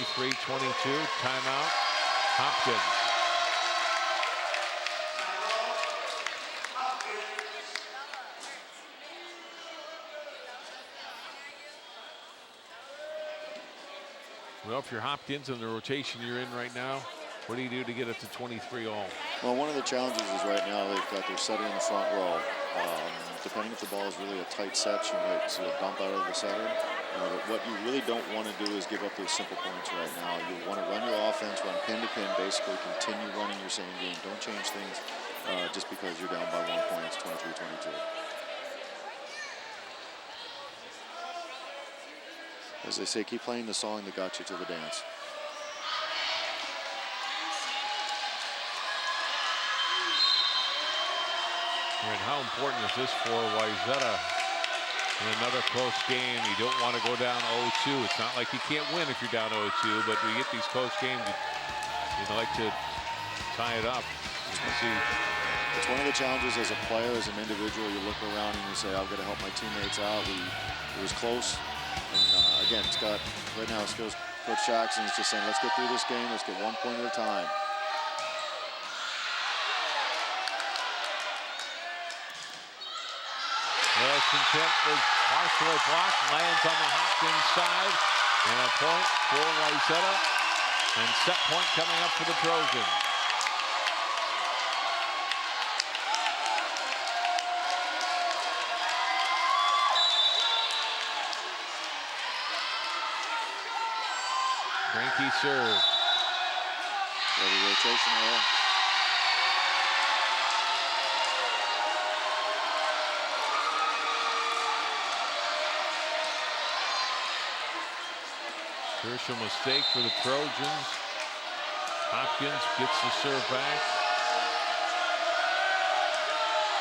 23-22. Timeout. Hopkins. Well, if you're Hopkins and the rotation you're in right now, what do you do to get it to 23 all? Well, one of the challenges is right now they've got their setter in the front row. Depending if the ball is really a tight set, you might see a dump out of the setter. But what you really don't want to do is give up those simple points right now. You want to run your offense, run pin to pin, basically continue running your same game. Don't change things just because you're down by 1 point. It's 23-22. As they say, keep playing the song that got you to the dance. And how important is this for Wayzata in another close game? You don't want to go down 0-2. It's not like you can't win if you're down 0-2, but when you get these close games, you'd like to tie it up. You can see. It's one of the challenges as a player, as an individual. You look around and you say, I've got to help my teammates out. It was close. And again, it's got, right now, Coach Jackson is just saying, let's get through this game. Let's get 1 point at a time. Wilson tip is partially blocked, lands on the Hopkins side, and a point for Wayzata. And set point coming up for the Trojans. Cranky serve. Ready rotation there. Crucial mistake for the Trojans. Hopkins gets the serve back.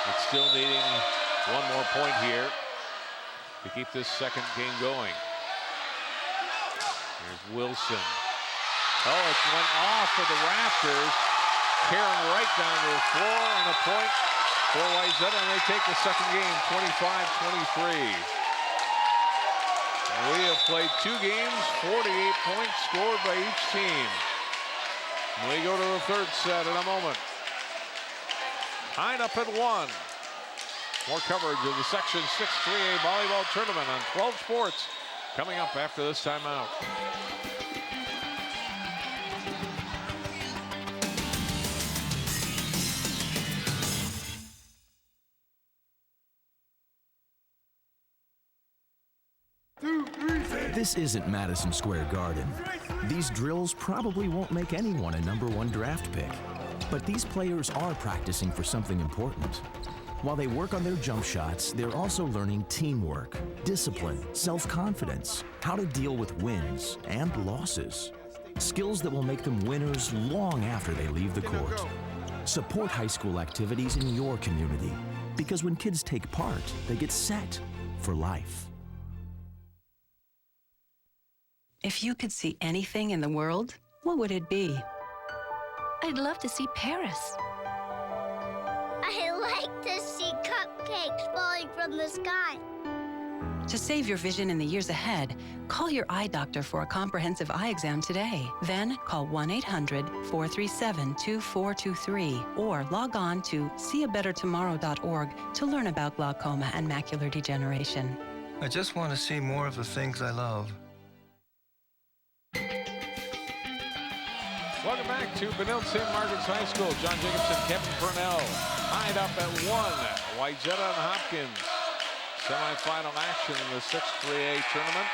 But still needing one more point here to keep this second game going. Here's Wilson. Oh, it went off of the rafters. Carrying right down to the floor, and a point for Wayzata, and they take the second game, 25-23. We have played 2 games, 48 points scored by each team. And we go to the third set in a moment. Tied up at 1. More coverage of the Section 6 3A volleyball tournament on 12 Sports coming up after this timeout. This isn't Madison Square Garden. These drills probably won't make anyone a #1 draft pick. But these players are practicing for something important. While they work on their jump shots, they're also learning teamwork, discipline, self-confidence, how to deal with wins and losses. Skills that will make them winners long after they leave the court. Support high school activities in your community, because when kids take part, they get set for life. If you could see anything in the world, what would it be? I'd love to see Paris. I like to see cupcakes falling from the sky. To save your vision in the years ahead, call your eye doctor for a comprehensive eye exam today. Then call 1-800-437-2423 or log on to seeabettertomorrow.org to learn about glaucoma and macular degeneration. I just want to see more of the things I love. Welcome back to Benilde St. Margaret's High School. John Jacobson, Kevin Purnell tied up at 1. Wayzata and Hopkins. Semi-final action in the 6th 3A tournament.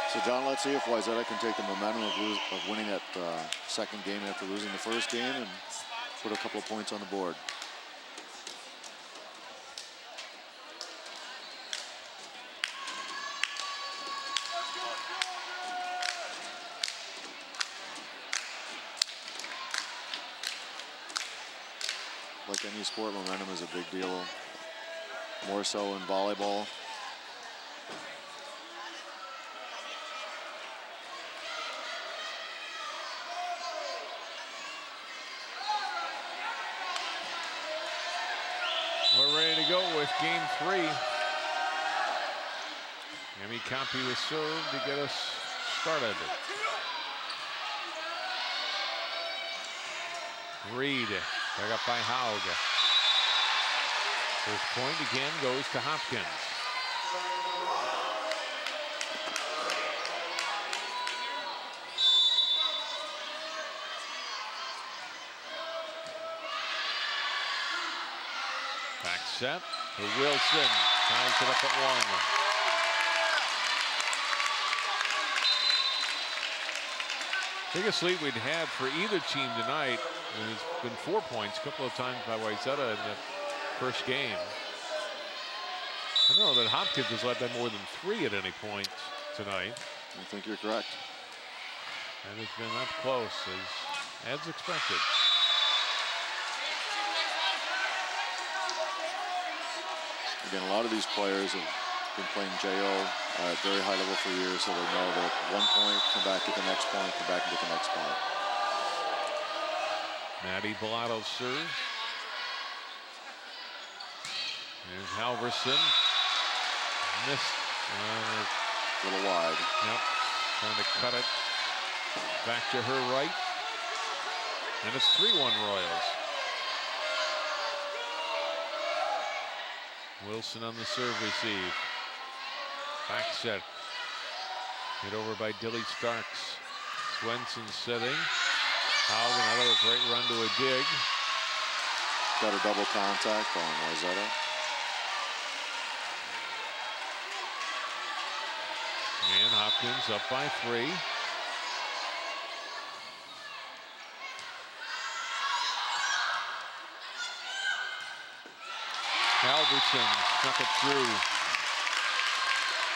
So, John, let's see if Wayzata can take the momentum of winning that second game after losing the first game and put a couple of points on the board. Like any sport, momentum is a big deal. More so in volleyball. We're ready to go with game 3. Emi Campi with serve to get us started. Reed, pick up by Haug. First point again goes to Hopkins. Back set to Wilson. Ties it up at 1. Biggest lead we'd had for either team tonight has been 4 points, a couple of times by Wayzata in the first game. I don't know that Hopkins has led by more than 3 at any point tonight. I think you're correct. And it's been up close as expected. Again, a lot of these players have been playing JO at a very high level for years, so they know that 1 point, come back, get the next point, come back and get the next point. Maddie Bellato serves. Here's Halverson. Missed. A little wide. Yep. Trying to cut it back to her right. And it's 3-1 Royals. Wilson on the serve receive. Back set. Hit over by Dilly Starks. Swenson setting. Haug, another great run to a dig. Got a double contact on Wayzata. And Hopkins up by 3. Halverson snuck it through.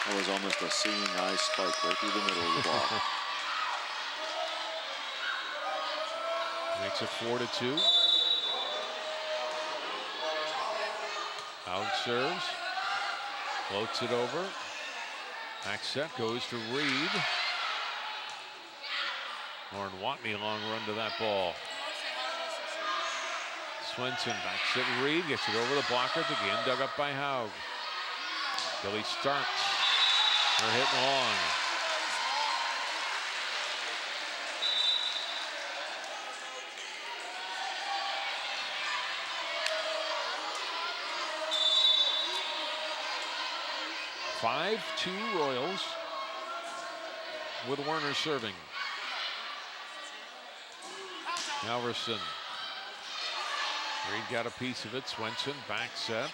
That was almost a seeing eye spike right through the middle of the block. Makes it 4-2. Haug serves. Floats it over. Back set goes to Reed. Lauren Watney, long run to that ball. Swenson backs it. Reed gets it over the blockers again. Dug up by Haug. Billy Starks. They're hitting long. (5-2) Royals with Werner serving. Halverson. Reed got a piece of it. Swenson back set.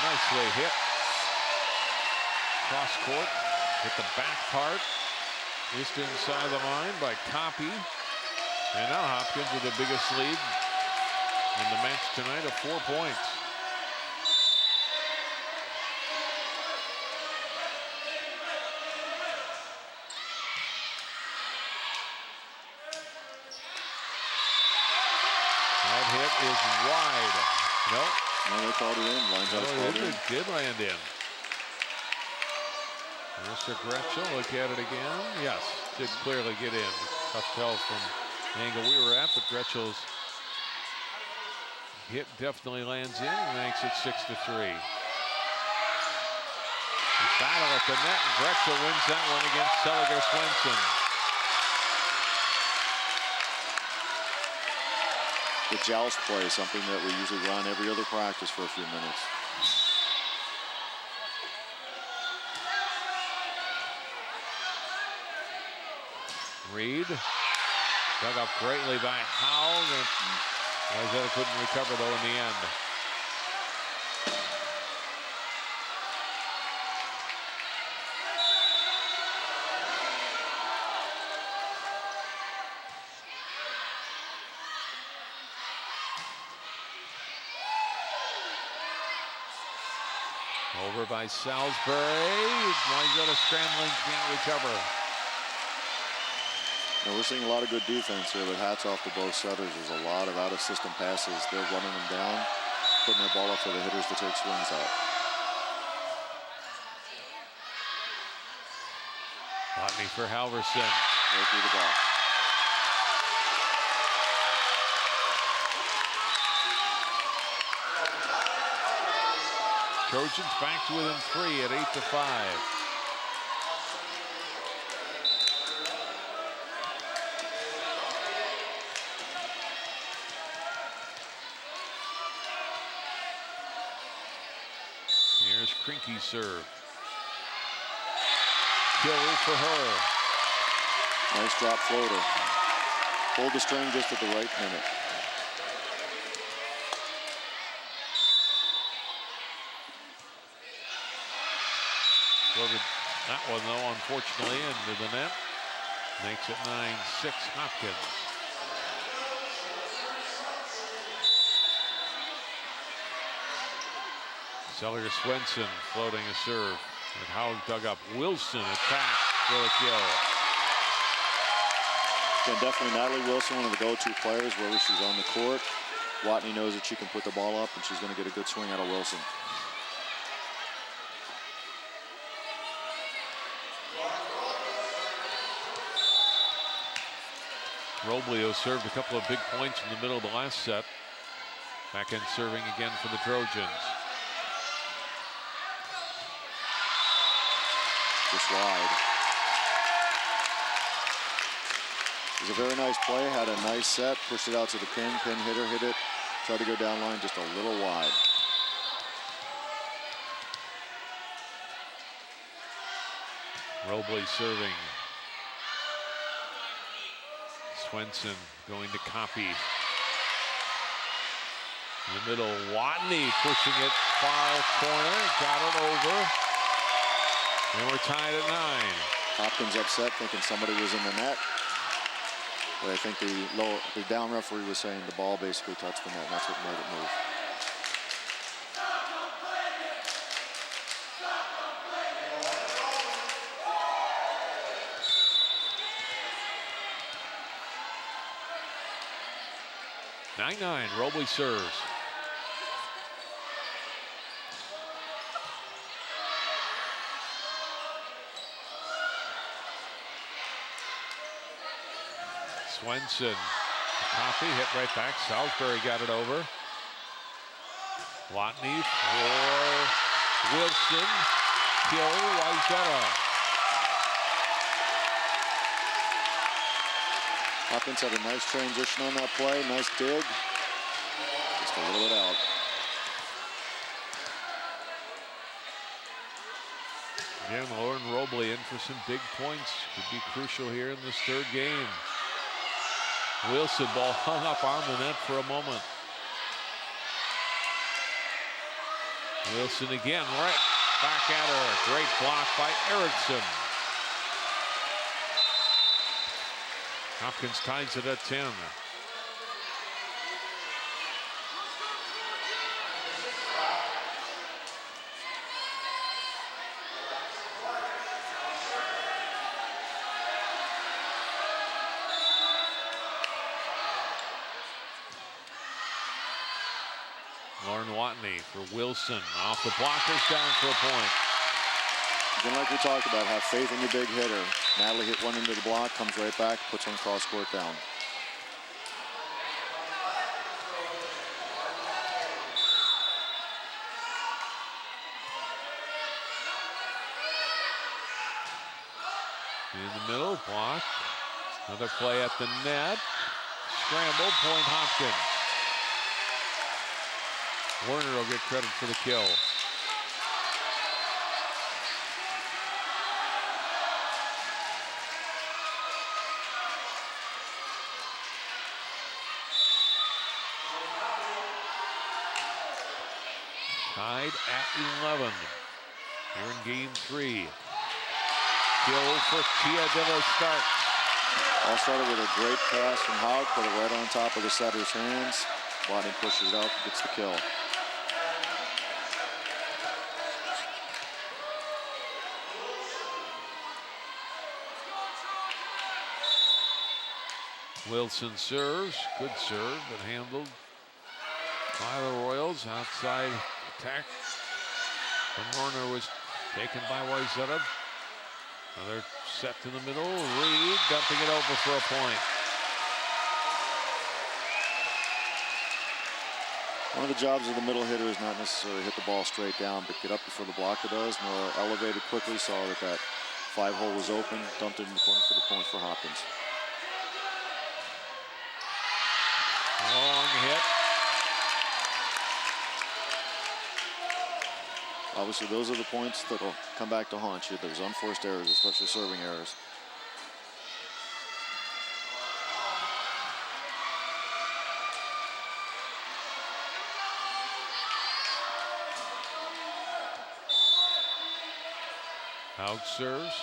Nicely hit. Cross court. Hit the back part. Just inside the line by Copy. And now Hopkins with the biggest lead in the match tonight of 4 points. That hit is wide. Nope. No, they called it in. Lines out called in. It did land in. Mr. Gretschel, look at it again. Yes, did clearly get in. Tough tell from the angle we were at, but Gretschel's hit definitely lands in and makes it 6-3. Battle at the net, and Gretschel wins that one against Seliger Swenson. The joust play is something that we usually run every other practice for a few minutes. Reed dug up greatly by Haug, and Wayzata couldn't recover though in the end. Over by Salisbury. Wayzata scrambling, can't recover. Now we're seeing a lot of good defense here, but hats off to both setters. There's a lot of out-of-system passes. They're running them down, putting their ball up for the hitters to take swings out. Watney for Halverson. Right through the block. Trojans back to within 3 at 8-5. Krinke's serve. Kill for her. Nice drop floater. Pulled the string just at the right minute. Floated that one, though, unfortunately, into the net. Makes it 9-6 Hopkins. Cellier Swenson floating a serve. And Howard dug up. Wilson attacks for a kill. Again, definitely Natalie Wilson, one of the go-to players wherever she's on the court. Watney knows that she can put the ball up, and she's going to get a good swing out of Wilson. Roblio served a couple of big points in the middle of the last set. Back end serving again for the Trojans. Just wide. It was a very nice play, had a nice set, pushed it out to the pin, pin hitter hit it, tried to go down line just a little wide. Robley serving. Swenson going to copy. In the middle, Watney pushing it far corner, got it over. And we're tied at 9. Hopkins upset, thinking somebody was in the net. But I think the down referee was saying the ball basically touched the net, and that's what made it move. Nine. Robley serves. Swenson, copy, hit right back. Salisbury got it over. Watney for Wilson. Kill, Wayzata. Hopkins had a nice transition on that play, nice dig. Just a little bit out. Again, Lauren Robley in for some big points. Could be crucial here in this third game. Wilson, ball hung up on the net for a moment. Wilson again, right back at her. Great block by Erickson. Hopkins ties it at 10. Lauren Watney for Wilson. Off the blockers, down for a point. Again, like we talked about, have faith in your big hitter. Natalie hit one into the block, comes right back, puts one cross court down. In the middle, block. Another play at the net. Scramble, point Hopkins. Werner will get credit for the kill. Tied at 11 here in game 3. Kill for Tia Dilla Starks. All started with a great pass from Haug, put it right on top of the setter's hands. Watney pushes it out, gets the kill. Wilson serves, good serve, but handled by the Royals. Outside attack from Warner was taken by Wayzata. Another set to the middle. Reed dumping it over for a point. One of the jobs of the middle hitter is not necessarily hit the ball straight down, but get up before the blocker does. More elevated quickly, saw that 5-hole was open, dumped it in the corner for the point for Hopkins. Long hit. obviously those are the points that will come back to haunt you. Those unforced errors, especially serving errors. Out serves.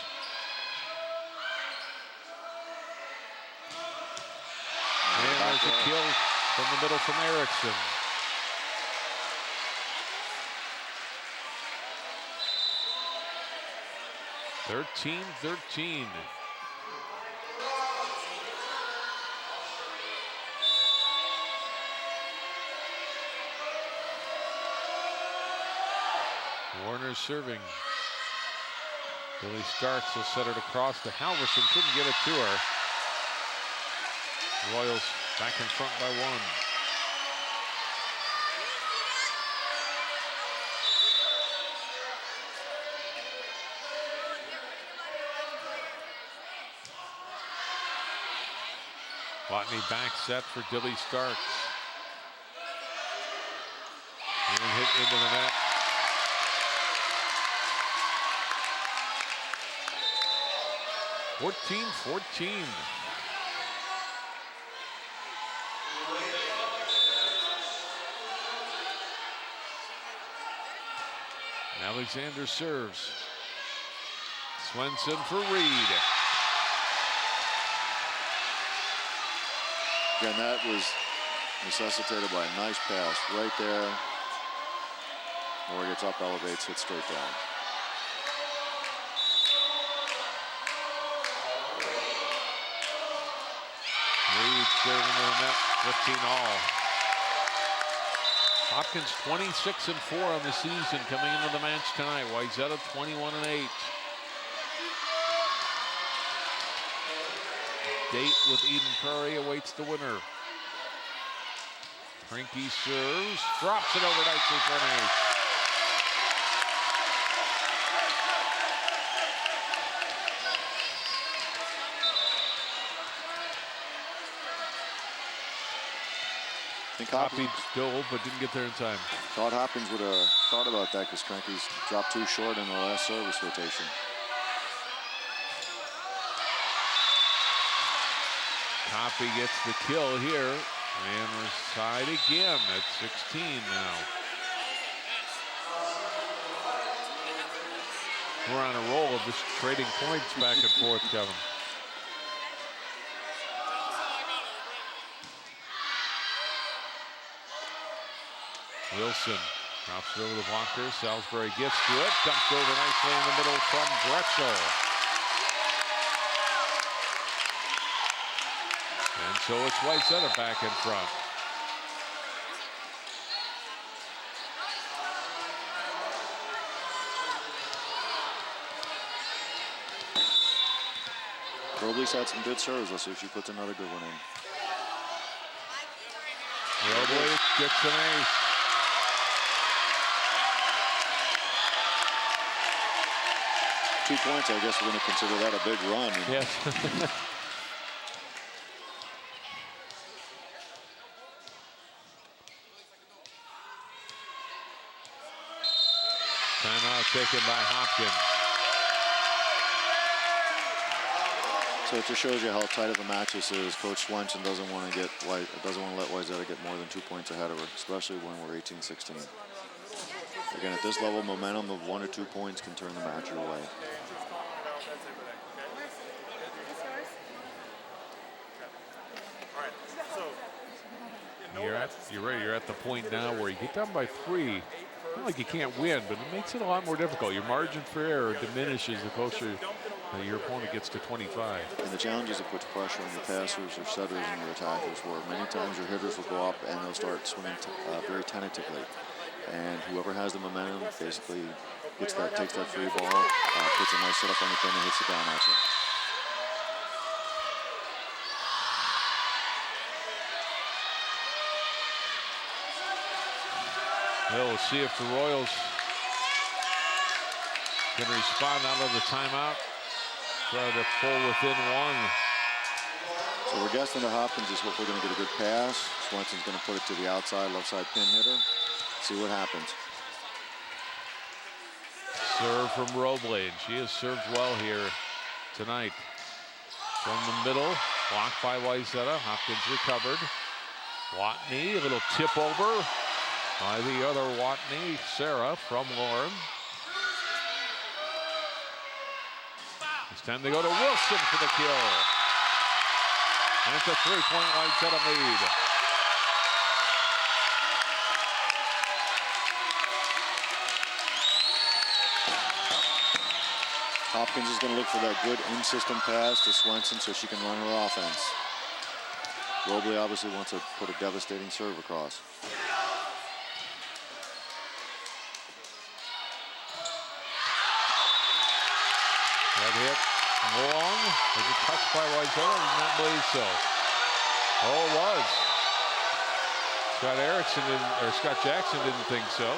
And there's a kill from the middle from Erickson. (13-13). Warner's serving. Billy Starks will set it across to Halverson. Couldn't get it to her. Royals back in front by 1. Botany back set for Dilly Starks. And hit into the net. (14-14). Alexander serves. Swenson for Reed. Again, that was necessitated by a nice pass right there. Moore gets up, elevates, hits straight down. Reed serving to the net, 15-all. Hopkins 26-4 on the season coming into the match tonight. Wayzata 21-8. Date with Eden Prairie awaits the winner. Frankie serves, drops it over nicely for an ace. I think Hopkins dove, but didn't get there in time. Thought Hopkins would have thought about that because Cranky's dropped too short in the last service rotation. Coppy gets the kill here, and we're tied again at 16 now. We're on a roll of just trading points back and forth, Kevin. Wilson drops it over the blocker. Salisbury gets to it. Dumped over nicely in the middle from Drexel. And so it's Wayzata back in front. Robles had some good serves. Let's see if she puts another good one in. Robles gets an ace. Two points, I guess we're going to consider that a big run. Yes. Timeout taken by Hopkins. So it just shows you how tight of a match this is. Coach Swenson doesn't want to let Wayzata get more than 2 points ahead of her, especially when we're 18-16. Again, at this level, momentum of 1 or 2 points can turn the match your way. You're at the point now where you get down by 3. Not like you can't win, but it makes it a lot more difficult. Your margin for error diminishes the closer your opponent gets to 25. And the challenge is it puts pressure on your passers, your setters, and your attackers, where many times your hitters will go up and they'll start swinging very tentatively. And whoever has the momentum basically takes that free ball, puts a nice setup on the pin and hits it down at you. Well, we'll see if the Royals can respond out of the timeout. Try to pull within 1. So we're guessing that Hopkins is hopefully going to get a good pass. Swenson's going to put it to the outside, left side pin hitter. See what happens. Serve from Roblade. She has served well here tonight. From the middle, blocked by Wayzata. Hopkins recovered. Watney, a little tip over by the other Watney, Sarah from Lauren. It's time to go to Wilson for the kill. And it's a 3-point Wayzata lead. Hopkins is going to look for that good in-system pass to Swenson so she can run her offense. Robley obviously wants to put a devastating serve across. That hit long. Was it touched by Wayzata? I did not believe so. Oh, it was. Scott Jackson didn't think so.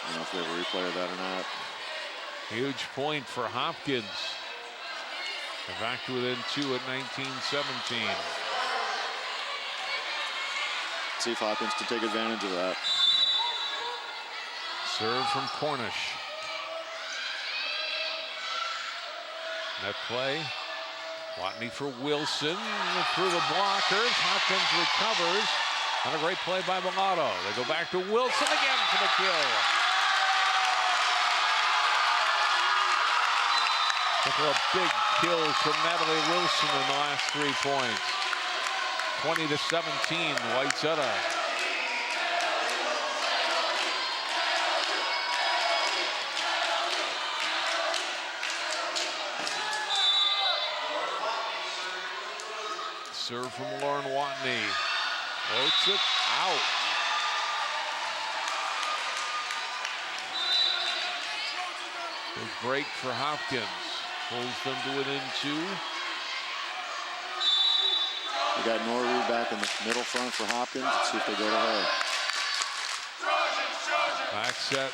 I don't know if we have a replay of that or not. Huge point for Hopkins. They're back to within 2 at 19-17. See if Hopkins can take advantage of that. Serve from Cornish. Net play. Watney for Wilson. Through the blockers. Hopkins recovers. And a great play by Mulatto. They go back to Wilson again for the kill. A couple of big kills from Natalie Wilson in the last 3 points. 20-17, Wayzata. Serve from Lauren Watney. Floats it out. Big break for Hopkins. Pulls them to within 2. We got Norrie back in the middle front for Hopkins. Let's see if they go to her. Back set.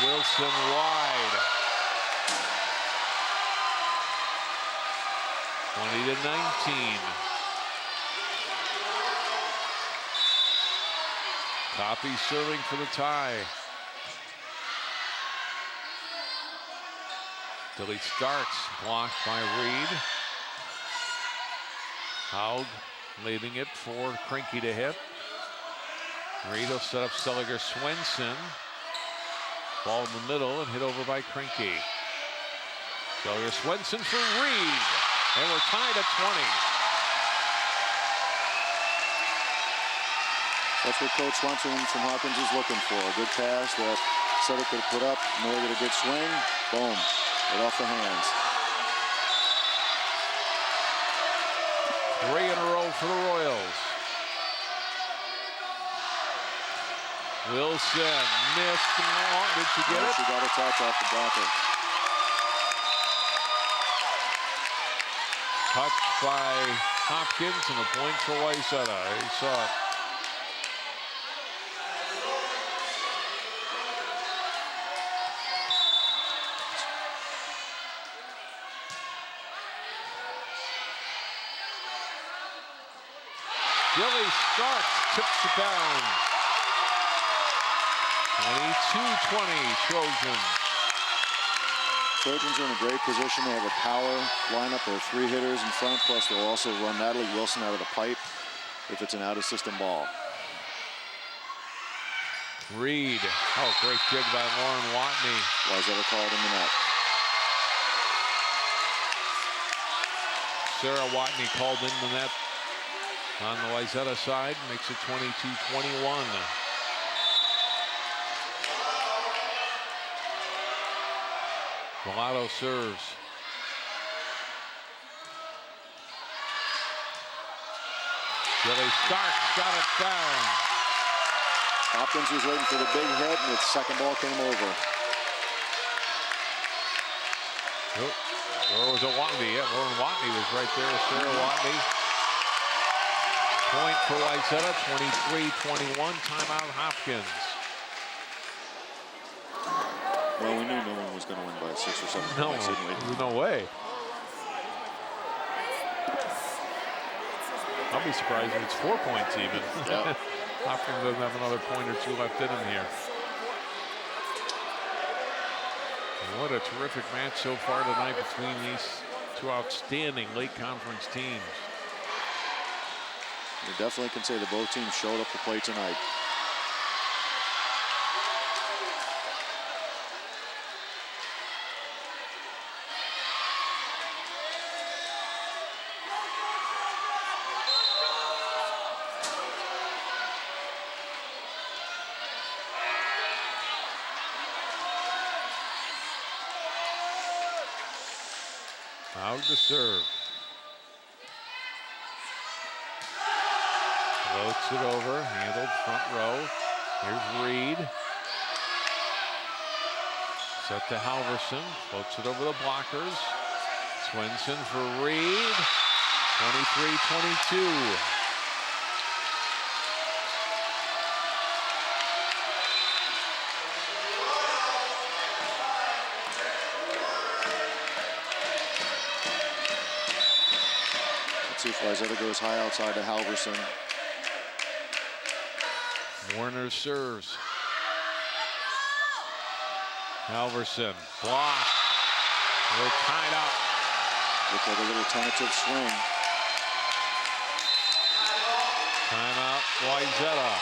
Wilson wide. 20-19. Copy serving for the tie. Billy Starks blocked by Reed. Haug leaving it for Krinky to hit. Reed will set up Stelliger Swenson. Ball in the middle and hit over by Krinky. Stelliger Swenson for Reed. And we're tied at 20. That's what Coach Swenson from Hopkins is looking for. A good pass that Sutter could have put up. Norrie get a good swing. Boom. Right off the hands. 3 in a row for the Royals. Wilson missed long. Did she get it? She got a touch off the blocker. Touch by Hopkins and a point for Wayzata. He saw it. Billy Starks tips it down. 22-20 Trojans. Trojans are in a great position. They have a power lineup. There are 3 hitters in front, plus they'll also run Natalie Wilson out of the pipe if it's an out-of-system ball. Reed. Oh, great dig by Lauren Watney. Wayzata called in the net. Sarah Watney called in the net on the Wayzata side. Makes it 22-21. Mulatto serves. Billy Starks got it down. Hopkins was waiting for the big hit, and the second ball came over. Or was it Watney? Yeah, Lauren Watney was right there. Sarah Watney. Point for Wayzata, 23-21. Timeout Hopkins. Well, we knew no one was going to win by 6 or 7 points, didn't we? There's no way. I'll be surprised if it's 4 points even. Yeah. Hopkins doesn't have another point or two left in him here. And what a terrific match so far tonight between these two outstanding late conference teams. You definitely can say that both teams showed up to play tonight. Out to serve. Floats it over, handled front row. Here's Reed. Set to Halverson, floats it over the blockers. Swenson for Reed. 23-22. Let's see if Wayzata goes high outside to Halverson. Warner serves. Halverson blocked. We're tied up. Looked like a little tentative swing. Timeout, Wayzata.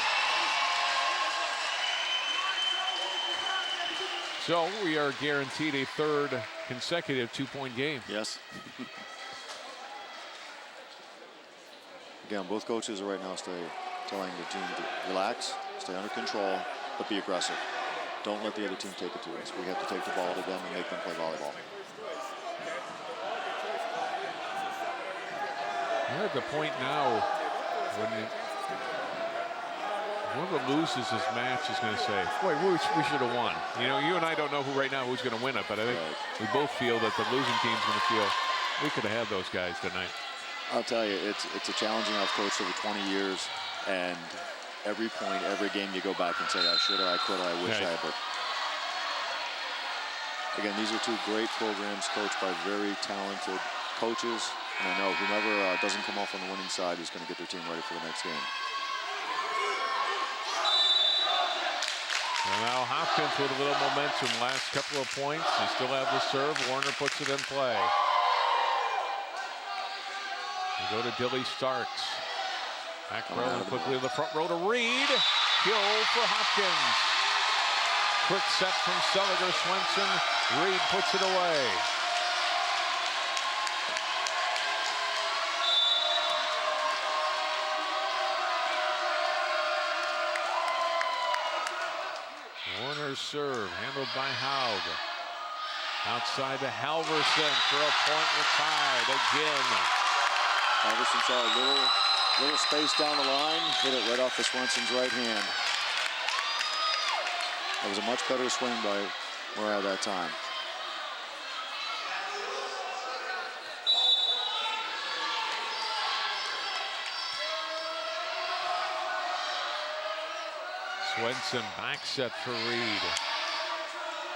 So we are guaranteed a third consecutive two-point game. Yes. Again, both coaches are right now telling the team to relax, stay under control, but be aggressive. Don't let the other team take it to us. We have to take the ball to them and make them play volleyball. We're at the point now when whoever loses this match is going to say, boy, we should have won. You know, you and I don't know who right now who's going to win it, but I think we both feel that the losing team's going to feel we could have had those guys tonight. I'll tell you, it's a challenging. I've coached over 20 years, and every point, every game you go back and say, I should have, I could have, I wish I had. But again, these are two great programs coached by very talented coaches. And I know whomever doesn't come off on the winning side is going to get their team ready for the next game. And now Hopkins with a little momentum. Last couple of points. They still have the serve. Warner puts it in play. We go to Dilly Starks. Back row quickly in the front row to Reed. Kill for Hopkins. Quick set from Sulliger. Swenson. Reed puts it away. Warner's serve handled by Haug. Outside to Halverson for a point. We're tied again. Halverson saw a little space down the line, hit it right off the Swenson's right hand. That was a much better swing by Murray at that time. Swenson back set for Reed.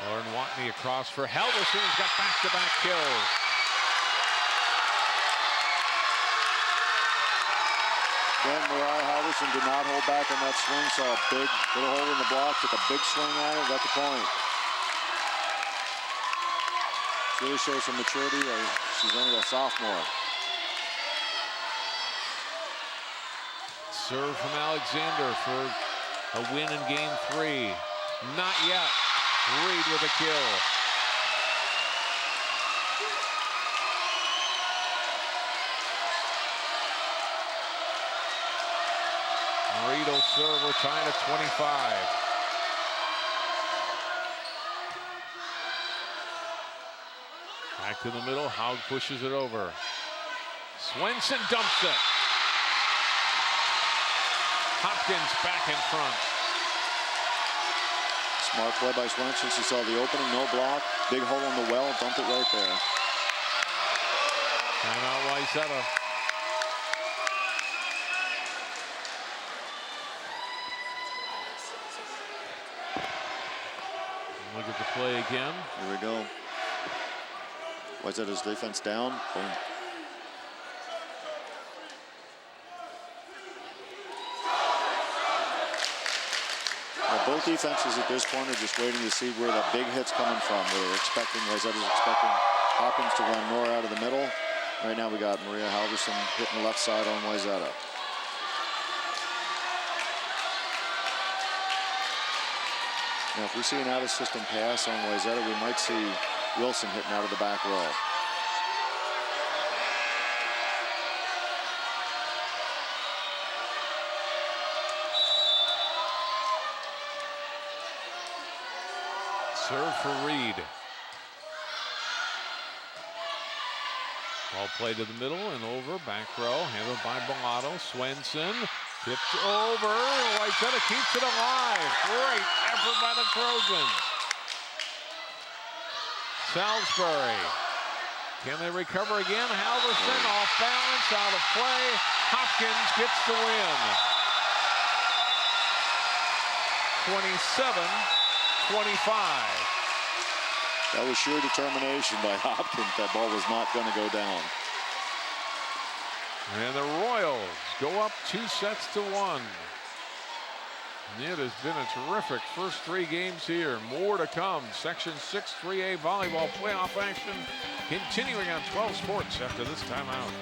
Lauren Watney across for Halverson. He's got back-to-back kills. Again, Mariah Halverson did not hold back on that swing. Saw a big little hole in the block, took a big swing at it, got the point. This really shows some maturity. She's only a sophomore. Serve from Alexander for a win in game 3. Not yet. Reed with a kill. Reed will serve. We're tied at 25. Back to the middle. Haug pushes it over. Swenson dumps it. Hopkins back in front. Smart play by Swenson. She saw the opening, no block. Big hole in the well, dumped it right there. Timeout Wayzata. Look at the play again. Here we go. Wayzata's defense down. Boom. Both defenses at this point are just waiting to see where that big hit's coming from. They're expecting, Wayzata's expecting Hopkins to run Nora out of the middle. Right now we got Maria Halverson hitting the left side on Wayzata. Now if we see an out-of-system pass on Wayzata, we might see Wilson hitting out of the back row. Serve for Reed. Ball played to the middle and over, back row, handled by Bellato. Swenson tipped over. Wayzata keeps it alive. Great effort by the Trojans. Salisbury. Can they recover again? Halverson off balance, out of play. Hopkins gets the win. 27-25. That was sheer determination by Hopkins. That ball was not going to go down. And the Royals go up 2-1. It has been a terrific first 3 games here. More to come. Section 6 3A volleyball playoff action continuing on 12 Sports after this timeout.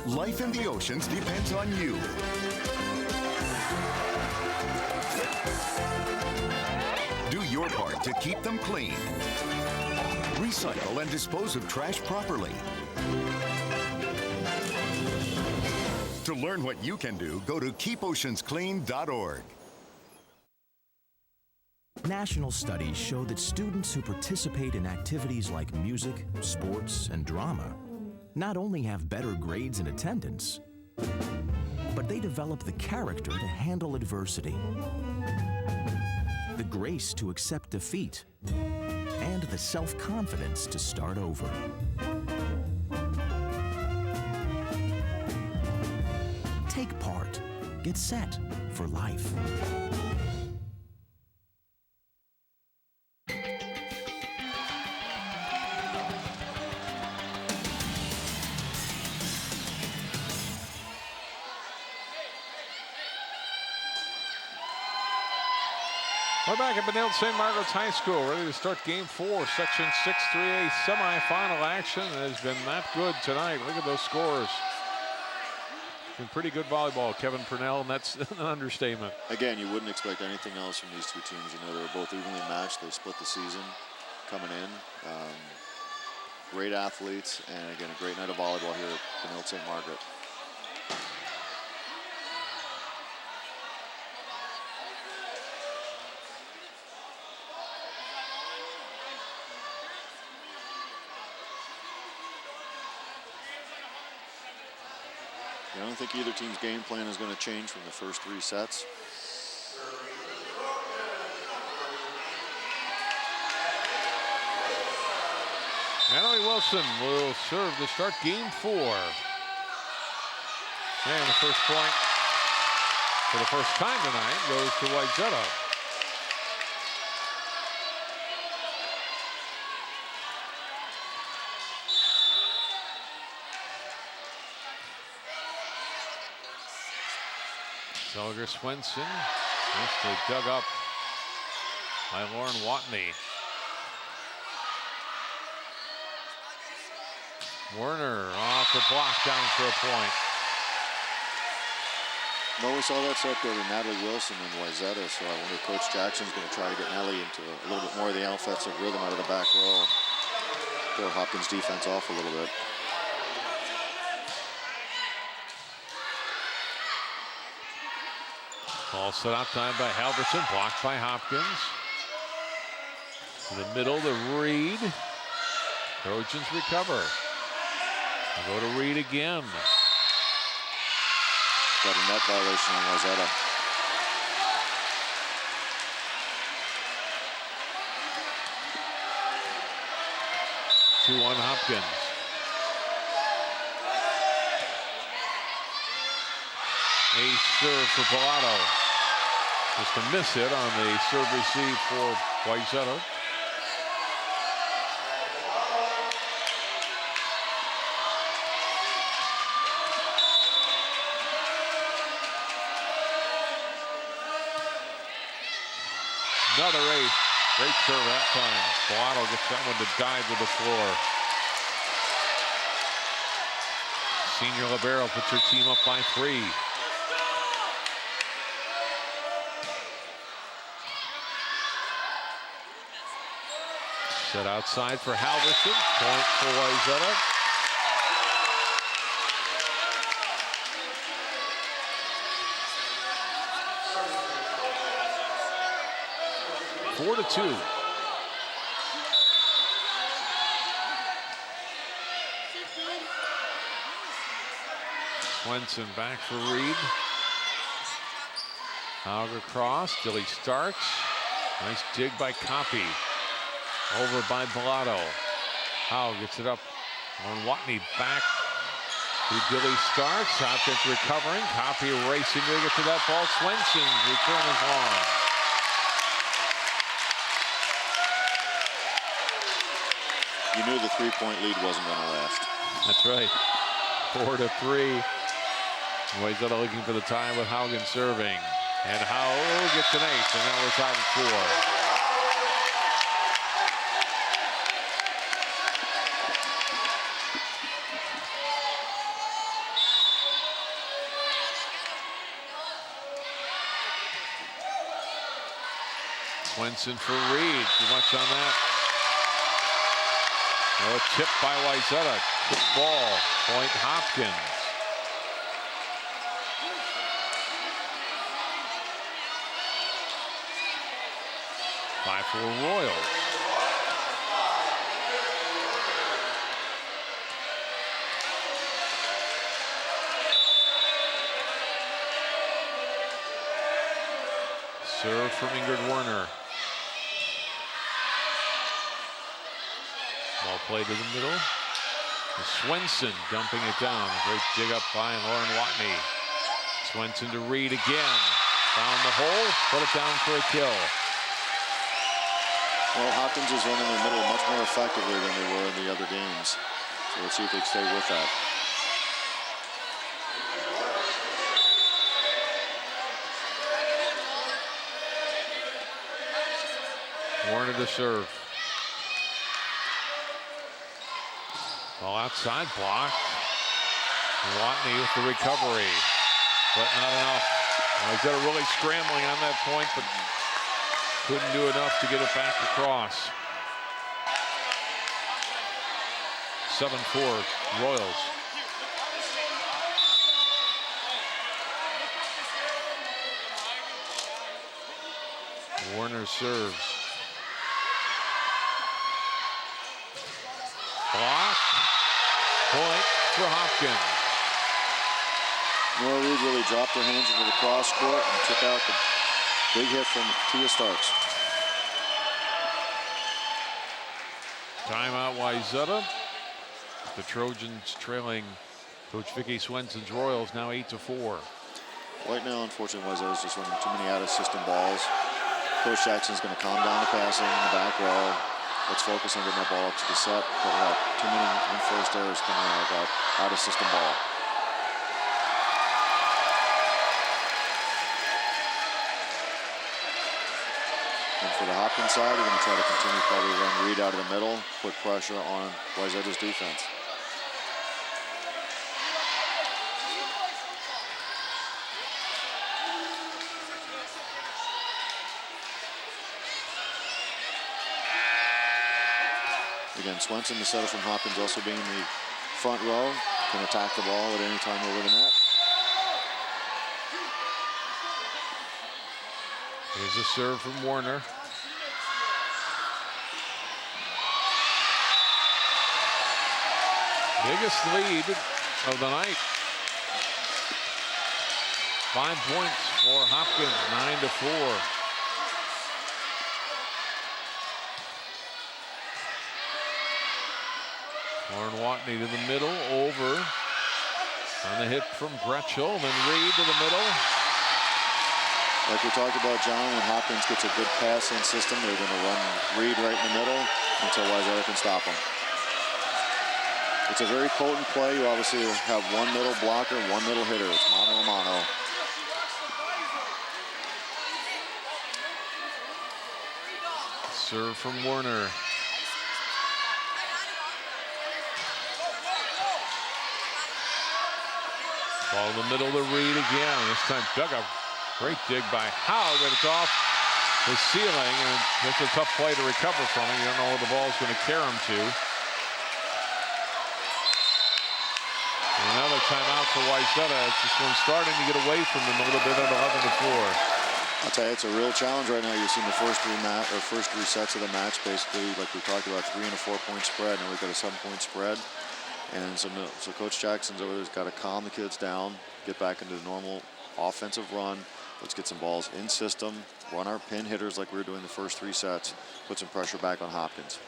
Life in the oceans depends on you. Do your part to keep them clean. Recycle and dispose of trash properly. To learn what you can do, go to keepoceansclean.org. National studies show that students who participate in activities like music, sports, and drama not only have better grades and attendance, but they develop the character to handle adversity, the grace to accept defeat, and the self-confidence to start over. Take part. Get set for life. We're back at Benilde St. Margaret's High School, ready to start Game 4, Section 6 3A semifinal action. It has been that good tonight. Look at those scores. Been pretty good volleyball, Kevin Purnell, and that's an understatement. Again, you wouldn't expect anything else from these two teams. You know, they're both evenly matched. They split the season coming in. Great athletes, and again, a great night of volleyball here at Benilde St. Margaret. I don't think either team's game plan is going to change from the first 3 sets. Natalie Wilson will serve to start Game 4. And the first point for the first time tonight goes to Wayzata. Selger Swenson, nicely dug up by Lauren Watney. Werner off the block down for a point. Well, we saw that set go to Natalie Wilson and Wayzata, so I wonder if Coach Jackson's going to try to get Natalie into a little bit more of the offensive rhythm out of the back row. Throw Hopkins' defense off a little bit. Ball set out time by Halverson, blocked by Hopkins. To the middle to Reed. Trojans recover. We'll go to Reed again. Got a net violation on Wayzata. Two-one Hopkins. Ace serve for Bellato. Just a miss hit on the serve receive for Wayzata. Another ace. Great serve that time. Bellato gets that one to dive to the floor. Senior libero puts her team up by 3. Set outside for Halverson. Point for Wayzata. Four to 2. Swenson back for Reed. Haug across. Dilly Starks. Nice dig by Copy. Over by Bellato. Haug gets it up on Watney. Back to Dilly Starks. Hopkins recovering. Copy racing to get to that ball. Swenson's return is long. You knew the 3-point lead wasn't going to last. That's right. 4 to 3. Wayzata looking for the tie with Haugen serving. And Haug gets an ace, and now we're tied at 4. Swenson for Reed. Too much on that. Oh, tip by Wayzata. Tip ball. Point Hopkins. Five for Royals. Serve from Ingrid Werner. Ball played to the middle. Swenson dumping it down. Great dig up by Lauren Watney. Swenson to Reed again. Found the hole. Put it down for a kill. Well, Hopkins is running in the middle much more effectively than they were in the other games. So let's see if they stay with that. Werner to serve. Ball outside, blocked. Watney with the recovery, but not enough. Wayzata really scrambling on that point, but couldn't do enough to get it back across. 7-4 Royals. Warner serves. Block. Point for Hopkins. Nora Reed really dropped her hands into the cross court and took out the big hit from Tia Starks. Timeout Wayzata. The Trojans trailing Coach Vicki Swenson's Royals now 8-4. Right now, unfortunately, Wayzata is just running too many out-of-system balls. Coach Jackson's going to calm down the passing in the back row. Let's focus on getting that ball up to the set. But too many unforced errors coming out of that out-of-system ball. And for the Hopkins side, we're going to try to continue probably run Reed out of the middle, put pressure on Wayzata's defense. Again, Swenson, the setter from Hopkins, also being in the front row, can attack the ball at any time over the net. Here's a serve from Warner. Biggest lead of the night. 5 points for Hopkins, 9-4. Lauren Watney to the middle, over on the hit from Gretschel, then Reed to the middle. Like we talked about, John, when Hopkins gets a good passing system, they're going to run Reed right in the middle until Wayzata can stop him. It's a very potent play. You obviously have one middle blocker, one middle hitter. It's mano a mano. Serve from Warner. Ball in the middle to Reed again. This time dug up. Great dig by Howe, but it's off the ceiling, and it's a tough play to recover from it. You don't know where the ball's going to carry him to. And another timeout for Wayzata. It's this one starting to get away from them a little bit at 11-4. I'll tell you, it's a real challenge right now. You've seen the first three sets of the match, basically, like we talked about, 3 and a 4-point spread, and we've got a 7-point spread. And so Coach Jackson's over there's got to calm the kids down, get back into the normal offensive run. Let's get some balls in system, run our pin hitters like we were doing the first 3 sets, put some pressure back on Hopkins.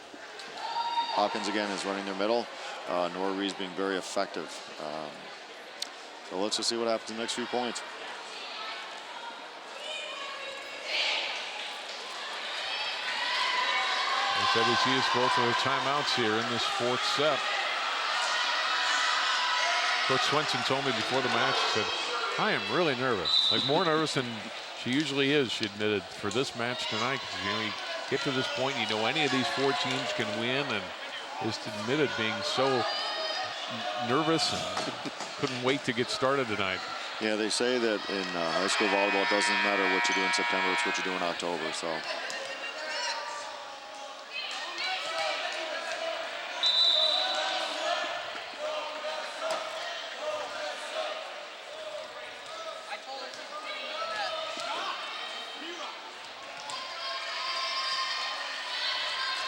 Hopkins, again, is running their middle. Nora Reed's being very effective. So let's just see what happens in the next few points. Said he's used both of their timeouts here in this 4th set. Coach Swenson told me before the match, he said, I am really nervous. Like more nervous than she usually is, she admitted, for this match tonight. Because you get to this point, you know any of these 4 teams can win, and just admitted being so nervous and couldn't wait to get started tonight. Yeah, they say that in high school volleyball, it doesn't matter what you do in September, it's what you do in October. So.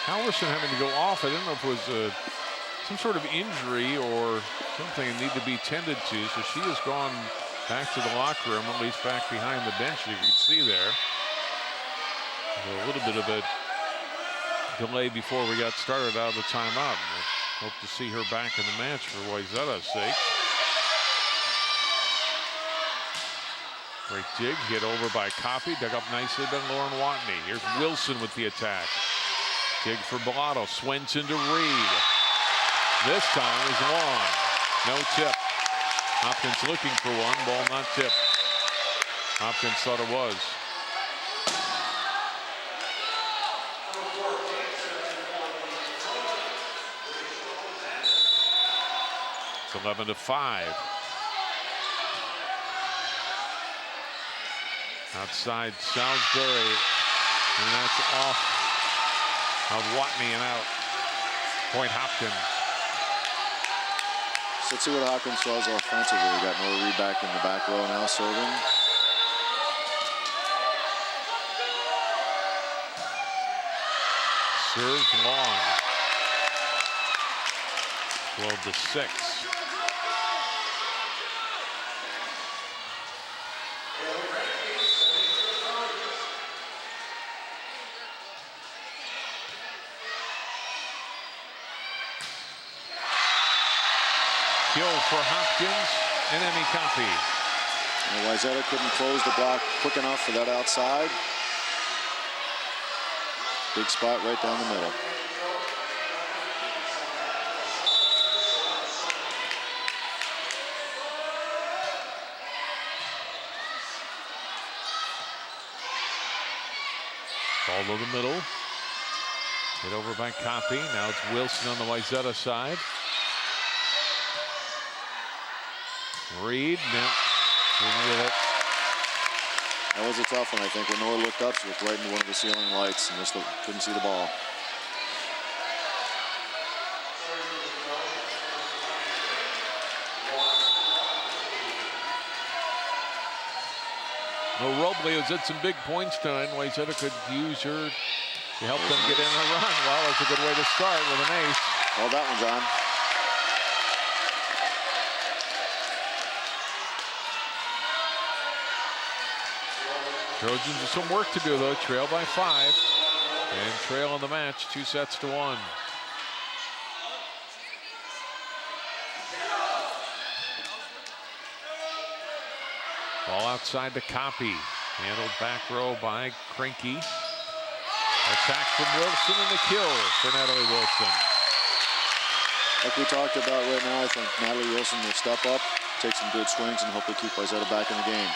Halverson having to go off. I didn't know if it was some sort of injury or something that needed to be tended to. So she has gone back to the locker room, at least back behind the bench, you can see there. A little bit of a delay before we got started out of the timeout. We'll hope to see her back in the match for Wayzata's sake. Great dig, hit over by Copy, dug up nicely by Lauren Watney. Here's Wilson with the attack. Dig for Bellato, Swenson to Reed. This time is long, no tip. Hopkins looking for one, ball not tipped. Hopkins thought it was. It's 11-5. Outside Salisbury, and that's off of Watney and out. Point Hopkins. So let's see what Hopkins does offensively. We got Nora Reed back in the back row now serving. Serves long. 12-6. Kill for Hopkins and Emmy Copy. Wayzata couldn't close the block quick enough for that outside. Big spot right down the middle. Ball to the middle. Hit over by Copy. Now it's Wilson on the Wayzata side. Reed, no, didn't get it. That was a tough one, I think. When Nora looked up, she looked right into one of the ceiling lights and just couldn't see the ball. Well, Robley has hit some big points tonight. Wayzata could use her to help them get in a run. Well, that's a good way to start with an ace. Well, that one, John. Trojans with some work to do, though. Trail by 5. And trail in the match, 2-1. Ball outside to Copy. Handled back row by Krinky. Attack from Wilson and the kill for Natalie Wilson. Like we talked about right now, I think Natalie Wilson will step up, take some good swings, and hopefully keep Wayzata back in the game.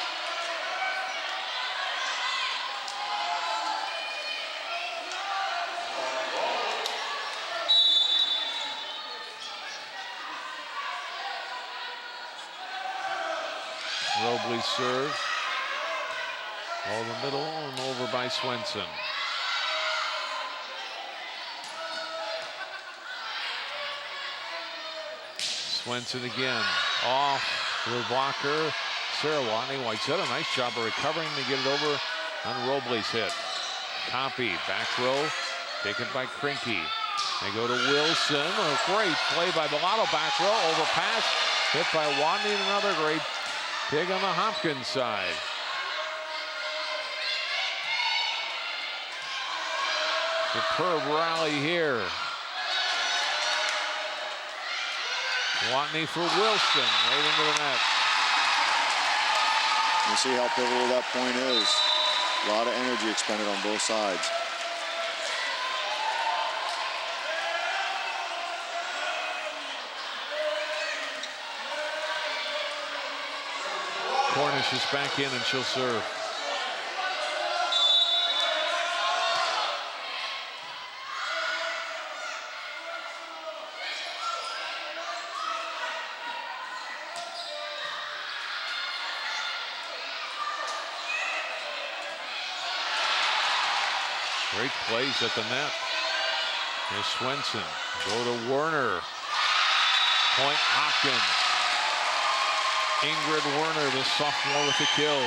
Robley serve. All the middle and over by Swenson. Swenson again. Off the blocker. Sarah Watney. Wayzata, nice job of recovering to get it over on Robley's hit. Copy. Back row. Taken by Krinky. They go to Wilson. A great play by Bellato. Back row. Overpass. Hit by Watney. And another great dig on the Hopkins side. Superb rally here. Watney for Wilson, right into the net. You see how pivotal that point is. A lot of energy expended on both sides. Cornish is back in and she'll serve. Great plays at the net. Here's Swenson. Go to Werner. Point Hopkins. Ingrid Werner, the sophomore, with the kill.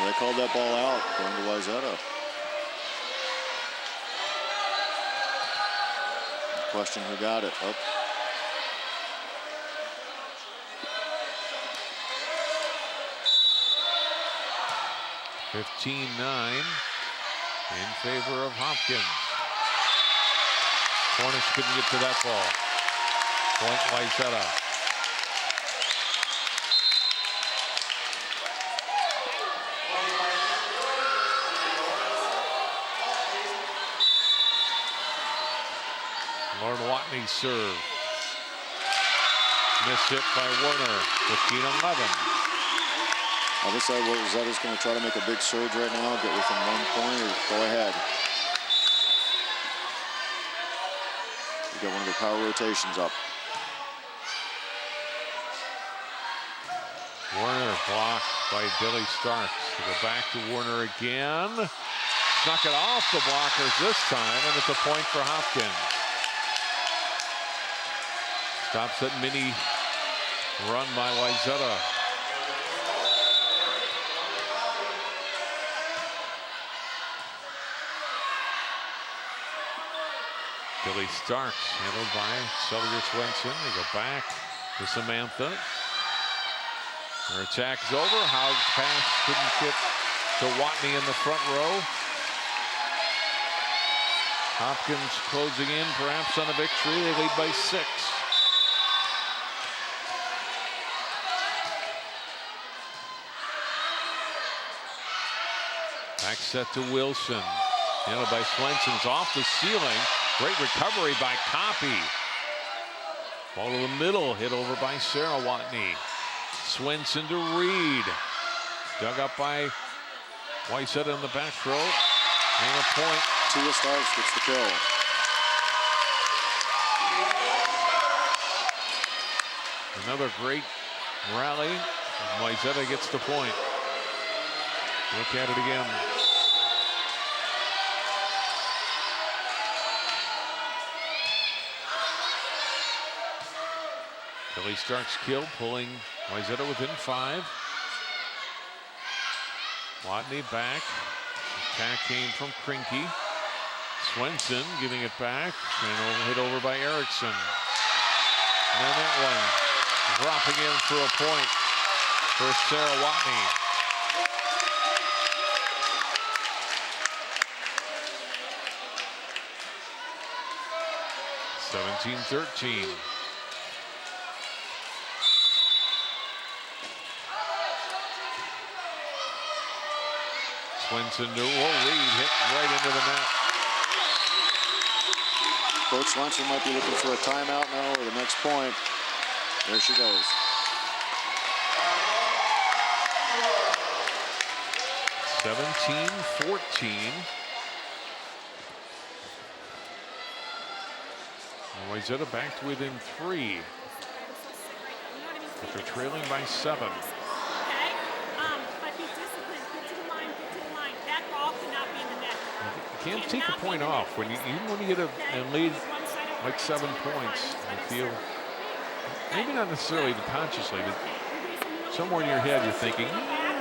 They called that ball out, going to Wayzata. Question who got it. Oh. $15-9 in favor of Hopkins. Cornish couldn't get to that ball. Point Wayzata. Lauren Watney serve. Miss hit by Werner. 15-11. Other side, Wayzata's going to try to make a big surge right now, get within 1 point, or go ahead. We got one of the power rotations up. Werner blocked by Billy Starks. To go back to Werner again. Snuck it off the blockers this time, and it's a point for Hopkins. Stops that mini run by Wayzata. Billy Starks handled by Sylvia Swenson. They go back to Samantha. Her attack is over. Haug's pass couldn't get to Watney in the front row. Hopkins closing in, perhaps on a victory. They lead by 6. Back set to Wilson. Handled by Swenson's off the ceiling. Great recovery by Copy. Ball to the middle, hit over by Sarah Watney. Swenson to Reed. Dug up by Wayzata in the back row. And a point. Tia Starks gets the kill. Another great rally. Wayzata gets the point. Look at it again. Billy Starks kill, pulling Wayzata within 5. Watney back. Attack came from Krinky. Swenson giving it back. And hit over by Erickson. And then that one dropping in for a point for Sarah Watney. 17-13. Swinson to Reed, hit right into the net. Coach Swenson might be looking for a timeout now or the next point. There she goes. (17-14). Wayzata back to within 3. But they're trailing by 7. But be disciplined. Get to the line. Get to the line. That ball cannot be in the net. You can't take a point off when you, even when you get a lead like 7 points. You feel maybe not necessarily consciously, but somewhere in your head you're thinking,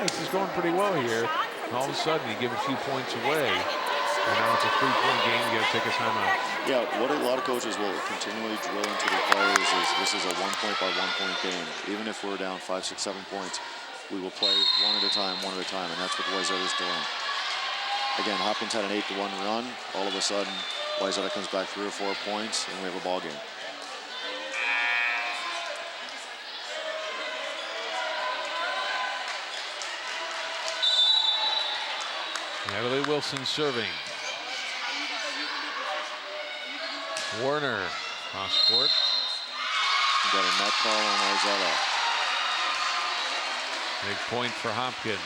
this is going pretty well here. And all of a sudden you give a few points away. And now it's a 3-point game. You got to take a timeout. Yeah, what a lot of coaches will continually drill into their players is this is a 1 point by 1 point game. Even if we're down 5, 6, 7 points, we will play one at a time, and that's what Wayzata is doing. Again, Hopkins had an 8-1 run. All of a sudden, Wayzata comes back 3 or 4 points, and we have a ball game. Natalie Wilson serving. Warner, cross court. We got a net call on Wayzata. Big point for Hopkins.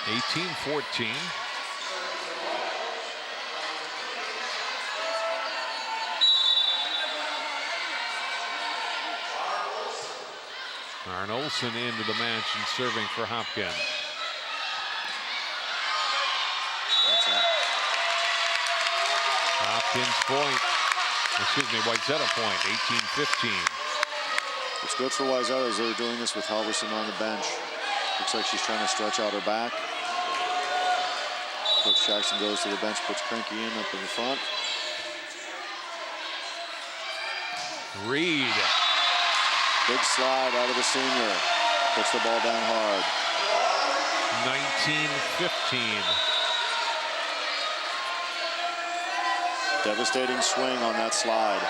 (18-14). Arn Olsen into the match and serving for Hopkins. That's it. Hopkins point. Excuse me, Wayzata point, 18-15. What's good for Wayzata is they're doing this with Halverson on the bench. Looks like she's trying to stretch out her back. Coach Jackson goes to the bench, puts Krinky in up in the front. Reed. Big slide out of the senior. Puts the ball down hard. 19-15. Devastating swing on that slide.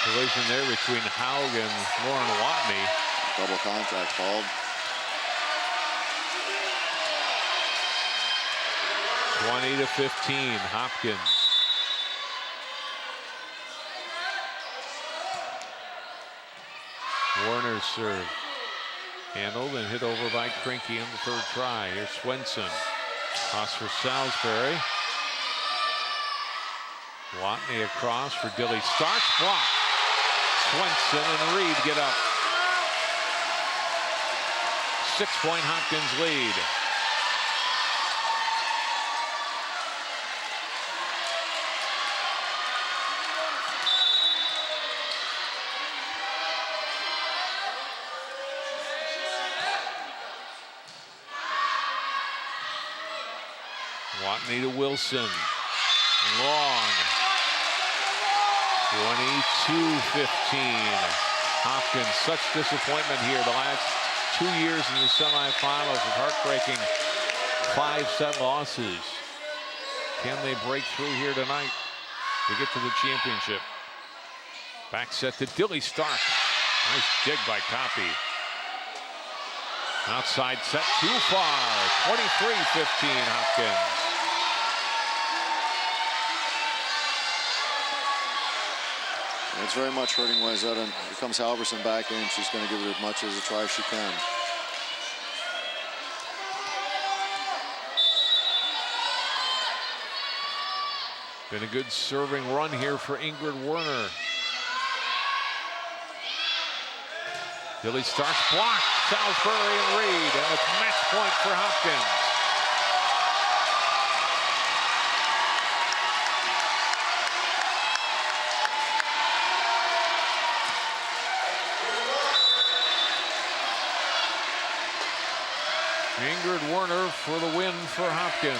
Collision there between Haug and Lauren Watney. Double contact called. 20-15, Hopkins. Warner's serve. Handled and hit over by Krinky in the third try. Here's Swenson. Toss for Salisbury. Watney across for Dilly Starks. Block. Swenson and Reed get up. 6-point Hopkins lead. Watney to Wilson. Long. 22-15. Hopkins, such disappointment here the last 2 years in the semifinals with heartbreaking 5-set losses. Can they break through here tonight to get to the championship? Back set to Dilly Stark. Nice dig by Copy. Outside set too far. 23-15 Hopkins. It's very much hurting Wayzata. Here comes Halverson back in. She's going to give it as much as a try as she can. Been a good serving run here for Ingrid Werner. Dilly Starks blocked. Salisbury and Reed, and it's match point for Hopkins. Ingrid Werner for the win for Hopkins.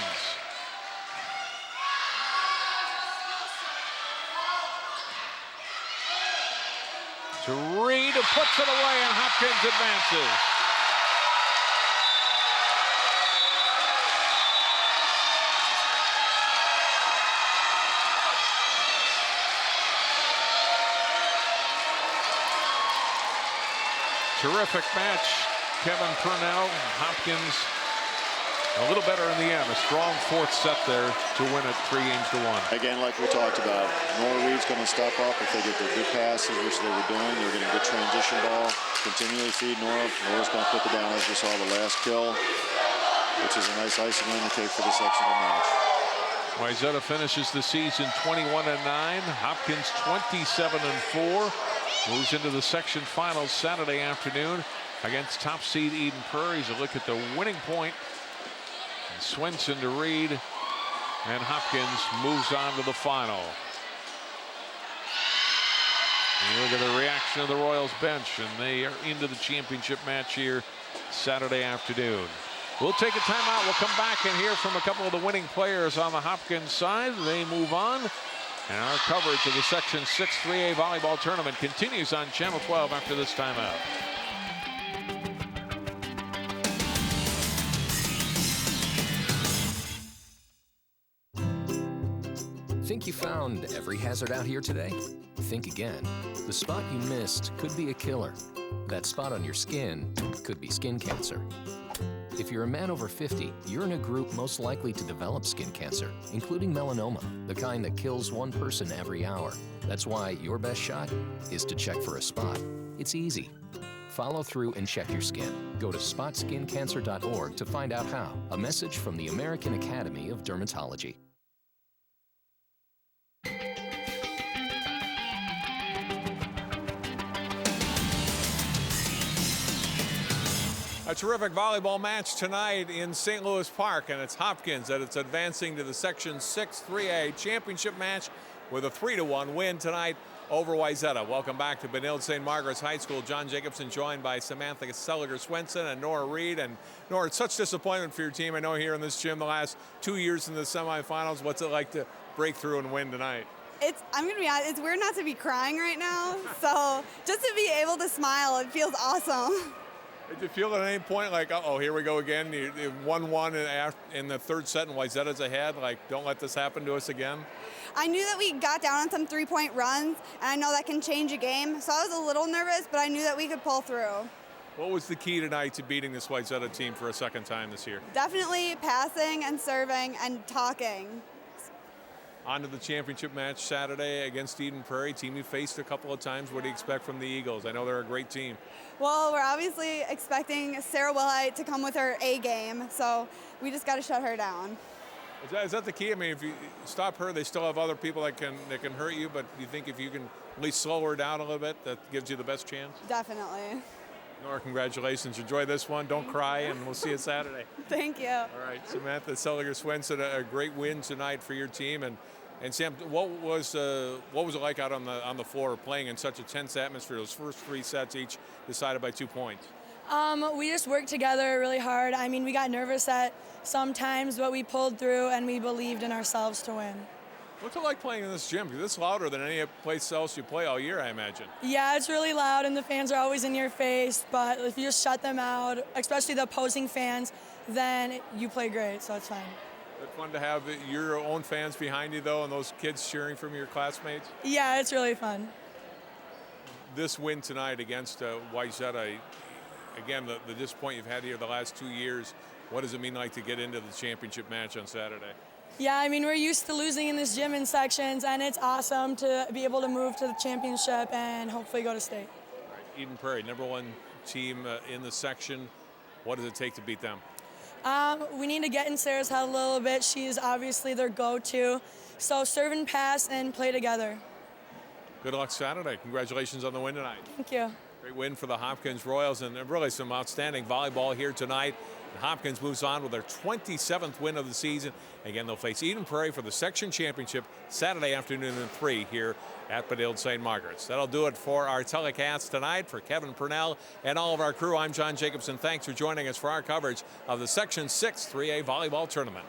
To Reed, who puts it away, and Hopkins advances. Terrific match. Kevin Purnell and Hopkins a little better in the end. A strong fourth set there to win it 3-1. Again, like we talked about, Nora Reed's going to step up if they get their good passes, which they were doing. They're getting good transition ball. Continually feed Nora. Nora's going to put it down, as we saw the last kill, which is a nice icing on the cake for the sectional match. Wayzata finishes the season 21-9. Hopkins 27-4. Moves into the section finals Saturday afternoon against top seed Eden Prairie. A look at the winning point. And Swenson to Reed, and Hopkins moves on to the final. And you look at the reaction of the Royals bench, and they are into the championship match here Saturday afternoon. We'll take a timeout. We'll come back and hear from a couple of the winning players on the Hopkins side. They move on. And our coverage of the Section 6 3A volleyball tournament continues on Channel 12 after this timeout. Think you found every hazard out here today? Think again. The spot you missed could be a killer. That spot on your skin could be skin cancer. If you're a man over 50, you're in a group most likely to develop skin cancer, including melanoma, the kind that kills one person every hour. That's why your best shot is to check for a spot. It's easy. Follow through and check your skin. Go to spotskincancer.org to find out how. A message from the American Academy of Dermatology. A terrific volleyball match tonight in St. Louis Park, and it's Hopkins that it's advancing to the Section 6 3A championship match with a 3-1 win tonight over Wayzata. Welcome back to Benilde St. Margaret's High School. John Jacobson joined by Samantha Seliger-Swenson and Nora Reed. And Nora, it's such disappointment for your team. I know here in this gym the last 2 years in the semifinals. What's it like to break through and win tonight? I'm going to be honest, it's weird not to be crying right now. So just to be able to smile, it feels awesome. Did you feel at any point like, uh-oh, here we go again? You 1-1 in the third set and Wayzata's ahead. Like, don't let this happen to us again? I knew that we got down on some three-point runs, and I know that can change a game. So I was a little nervous, but I knew that we could pull through. What was the key tonight to beating this Wayzata team for a second time this year? Definitely passing and serving and talking. On to the championship match Saturday against Eden Prairie, team you faced a couple of times. What do you expect from the Eagles? I know they're a great team. Well, we're obviously expecting Sarah Willite to come with her A game, so we just got to shut her down. Is that the key? I mean, if you stop her, they still have other people that can hurt you, but you think if you can at least slow her down a little bit, that gives you the best chance? Definitely. Nora, congratulations. Enjoy this one. Don't cry, and we'll see you Saturday. Thank you. All right, Samantha Seliger-Swenson, a great win tonight for your team. And Sam, what was it like out on the floor playing in such a tense atmosphere? Those first 3 sets, each decided by 2 points. We just worked together really hard. I mean, we got nervous at some times, but we pulled through and we believed in ourselves to win. What's it like playing in this gym? Because it's louder than any place else you play all year, I imagine. Yeah, it's really loud and the fans are always in your face, but if you just shut them out, especially the opposing fans, then you play great, so it's fine. It's fun to have your own fans behind you, though, and those kids cheering from your classmates? Yeah, it's really fun. This win tonight against Wayzata, again, the disappointment you've had here the last 2 years, what does it mean like to get into the championship match on Saturday? Yeah, I mean, we're used to losing in this gym in sections, and it's awesome to be able to move to the championship and hopefully go to state. All right, Eden Prairie, #1 team in the section. What does it take to beat them? We need to get in Sarah's head a little bit. She is obviously their go-to. So serve and pass and play together. Good luck Saturday. Congratulations on the win tonight. Thank you. Great win for the Hopkins Royals, and really some outstanding volleyball here tonight. And Hopkins moves on with their 27th win of the season. Again, they'll face Eden Prairie for the section championship Saturday afternoon at 3 here at Benilde St. Margaret's. That'll do it for our telecast tonight. For Kevin Purnell and all of our crew, I'm John Jacobson. Thanks for joining us for our coverage of the Section 6 3A volleyball tournament.